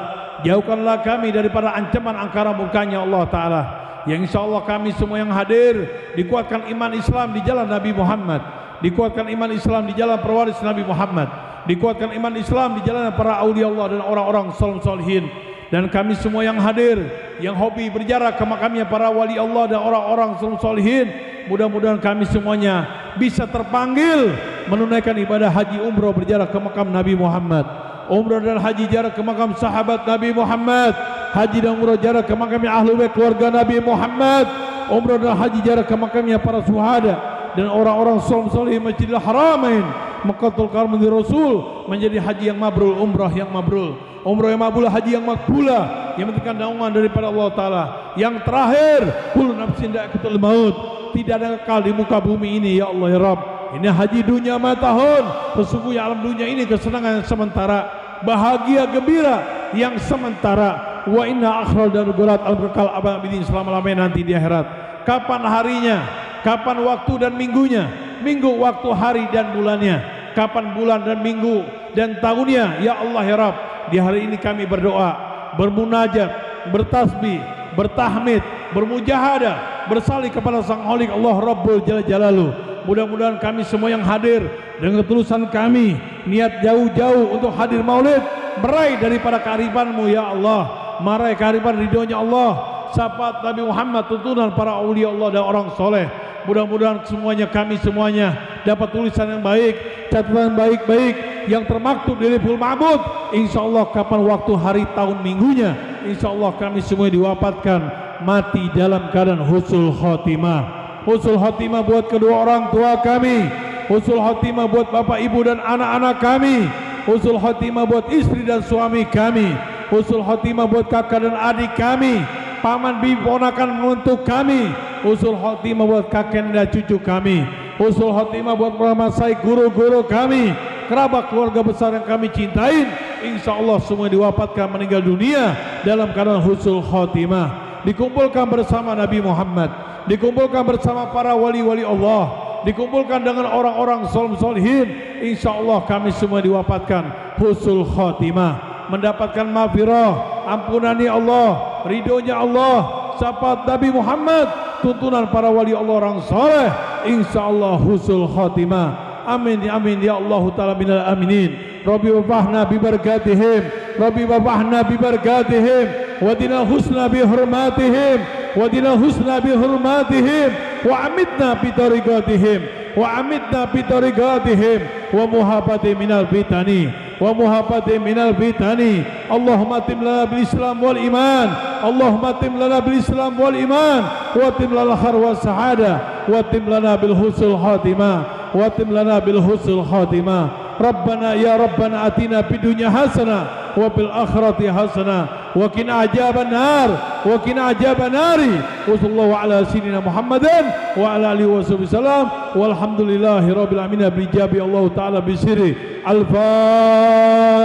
jauhkanlah kami daripada ancaman angkara murkanya Allah Ta'ala. Yang insya Allah kami semua yang hadir dikuatkan iman Islam di jalan Nabi Muhammad, dikuatkan iman Islam di jalan pewaris Nabi Muhammad, dikuatkan iman Islam di jalan para aulia Allah dan orang-orang solihin. Dan kami semua yang hadir, yang hobi berjarak ke makamnya para wali Allah dan orang-orang solihin, mudah-mudahan kami semuanya bisa terpanggil menunaikan ibadah haji umroh berjarak ke makam Nabi Muhammad, umroh dan haji jarak ke makam sahabat Nabi Muhammad, haji dan umroh jarak ke makamnya ahlu bait keluarga Nabi Muhammad, umroh dan haji jarak ke makamnya para syuhada dan orang-orang soleh Masjidil Haramain, Mekkatul Karmil Rasul, menjadi haji yang mabrur, umrah yang mabrur, umrah yang makbulah, haji yang makbulah, yang menentukan naungan daripada Allah Ta'ala. Yang terakhir, kullu nafsin dha'iqatul maut, tidak ada kekal di muka bumi ini. Ya Allah ya Rabb, ini haji dunia matahun, sesungguhnya alam dunia ini kesenangan yang sementara, bahagia gembira yang sementara. Wa inna akhral darurat al-kekal abadin selama-lamanya nanti di akhirat. Kapan harinya, kapan waktu dan minggunya, minggu, waktu, hari dan bulannya, kapan bulan dan minggu dan tahunnya. Ya Allah ya Rabb, di hari ini kami berdoa, bermunajat, bertasbih, bertahmid, bermujahadah, bersalih kepada Sang Khalik Allah Rabbul Jalal Jalaluh. Mudah-mudahan kami semua yang hadir dengan ketulusan kami, niat jauh-jauh untuk hadir maulid, meraih daripada kearifan-Mu ya Allah, meraih kearifan ridhonya Allah, syafaat Nabi Muhammad, tuntunan para aulia Allah dan orang soleh. Mudah-mudahan semuanya, kami semuanya dapat tulisan yang baik, catatan baik-baik yang termaktub di Lauhul Mahfuz. Insya Allah kapan waktu, hari, tahun, minggunya, insya Allah kami semua diwafatkan mati dalam keadaan husnul khotimah. Husnul khotimah buat kedua orang tua kami, husnul khotimah buat bapak ibu dan anak-anak kami, husnul khotimah buat istri dan suami kami, husnul khotimah buat kakak dan adik kami, paman bibi ponakan menantu kami, husnul khotimah buat kakek dan cucu kami, husnul khotimah buat masai guru-guru kami, kerabat keluarga besar yang kami cintain. Insya Allah semua diwafatkan meninggal dunia dalam keadaan husnul khotimah, dikumpulkan bersama Nabi Muhammad, dikumpulkan bersama para wali-wali Allah, dikumpulkan dengan orang-orang solihin. Insya Allah kami semua diwafatkan husnul khotimah, mendapatkan maghfirah, ampunani Allah, ridhonya Allah, syafaat Nabi Muhammad, tuntunan para wali Allah orang soleh. Insya Allah husnul khotimah. Amin amin ya Allah Ta'ala minal aminin. Rabbi wafahna bibarakatihim, Rabbi wafahna bibarakatihim, wadina husna bihurmatihim, wadina husna bihurmatihim, wa amitna bitariqatihim, wa amitna bitariqatihim, wa muhabati minal fitani, wa muhabati minal fitani. Allahumma tim lana bil Islam wal iman, Allahumma tim lana bil Islam wal iman, wa tim lana khair wa sa'ada, wa tim lana bil husnul khatimah, wa tim lana bil husnul khatimah. Rabbana ya Rabbana atina fid dunya hasanah wa fil akhirati hasanah wa qina adzaban nar, wa qina adzaban nari. Wa sallallahu ala sayyidina Muhammadin wa ala alihi wasallam walhamdulillahi rabbil alamin. Bijabi Allah Ta'ala bisiri al-Fatihah.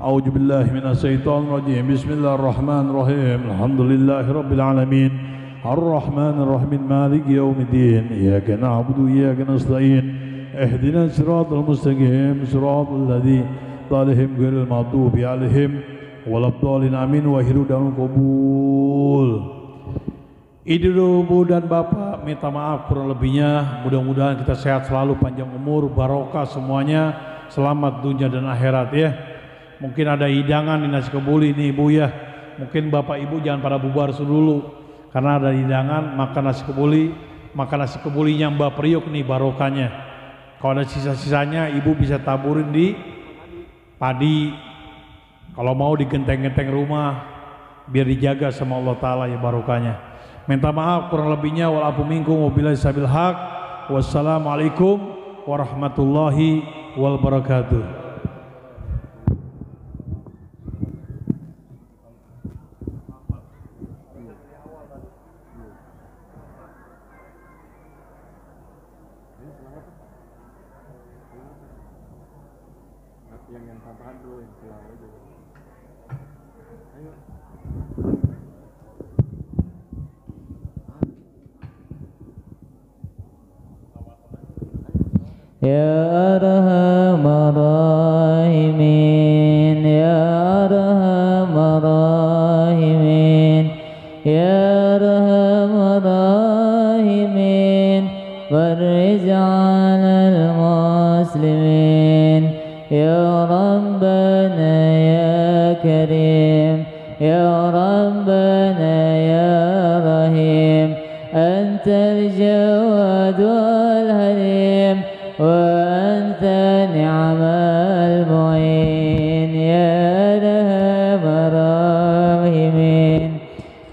A'udzu billahi minasy syaithanir rajim. Bismillahirrahmanirrahim. Alhamdulillahi rabbil alamin. Ar-Rahmanir Rahim. Maliki yaumiddin. Iyyaka na'budu wa iyyaka nasta'in. Ihdina siratal mustaqim. Siratal ladzina alaihim ghairil maghdubi alaihim waladdallin. Amin. Wa hiru dan qabul. Ibu dan bapak, minta maaf kurang lebihnya. Mudah-mudahan kita sehat selalu, panjang umur, barokah semuanya, selamat dunia dan akhirat ya. Mungkin ada hidangan di nasi kebuli nih Ibu ya. Mungkin Bapak Ibu jangan pada bubar dulu, karena ada hidangan, makan nasi kebuli. Makan nasi kebulinya Mbak Priuk nih barokahnya. Kalau ada sisa-sisanya Ibu bisa taburin di padi. Kalau mau di genteng-genteng rumah, biar dijaga sama Allah Ta'ala ya barokahnya. Minta maaf kurang lebihnya, walaupun minkum wabillahi sabil haq. Wassalamualaikum warahmatullahi wabarakatuh. Yang tambahan dulu yang pulang aja. Ayo. Ya Arhamar Rahimin, Ya Arhamar Rahimin, Ya Arhamar Rahimin, farij 'alal muslimin, Ya Rabbana Ya Karim, Ya Rabbana Ya Rahim, Antal Jawad wal Halim, وأنت نعم المعين، يا أرحم الراحمين،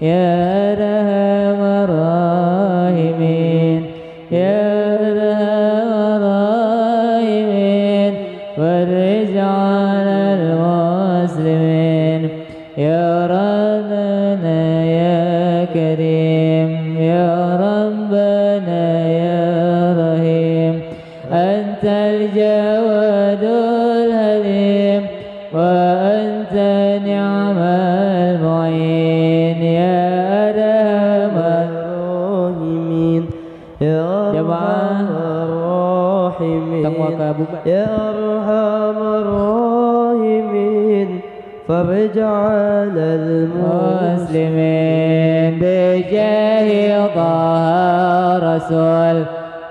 يا أرحم الراحمين، يا أرحم الراحمين، فرج على المسلمين، يا ربنا يا كريم، يا ربنا يا رحيم، أنت الجواد الحليم، وأنت نعم المعين، يا أرحم الراحمين، يا أرحم الراحمين، يا أرحم الراحمين، فرج على المسلمين، بجاه طه رسول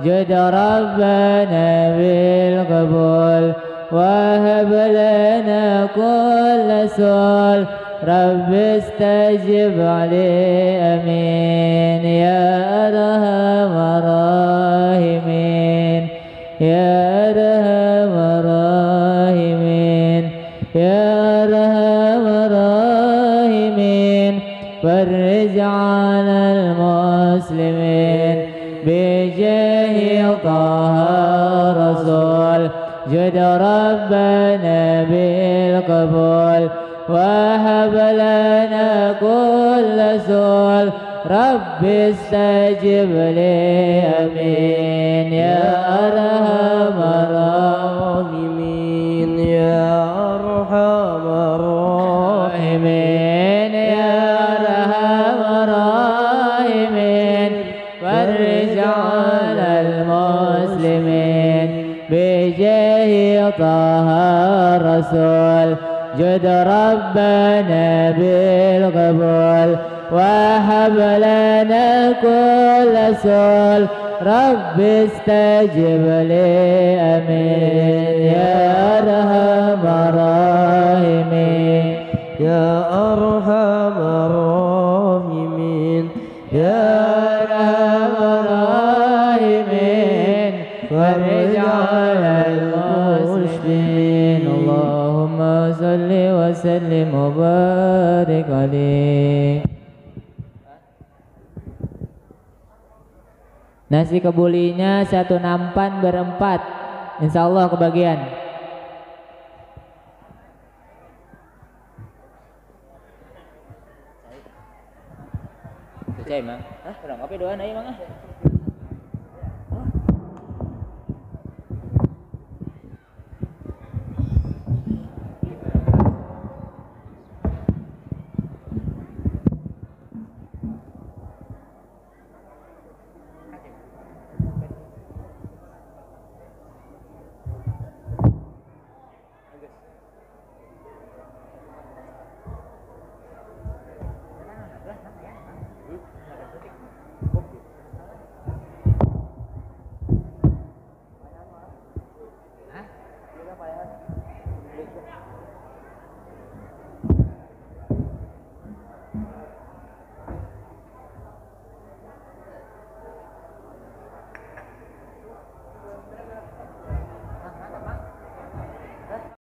جد ربنا بالقبول، وهب لنا كل سؤال، رب استجب عليه امين، يا ارحم الراحمين، يا ارحم الراحمين، يا ارحم الراحمين، فرج على المسلمين، بجاه طه رسول جد ربنا بالقبول، وهب لنا كل سؤال، رب استجب لي امين، يا ارحم الراحمين، يا ارحم الراحمين، يا ارحم الراحمين، فرج على المسلمين، بجاه طه رسول جد ربنا بالقبول، وهب لنا كل سؤال، رب استجب لي امين، يا ارحم الراحمين، يا ارحم الراحمين، يا ارحم الراحمين، فرج على المسلمين، اللهم صل وسلم وبارك عليه. Nasi kebulinya 1 nampan berempat, insya Allah kebagian. Cai mang, udah ngopi doan aja mang. Pak ya.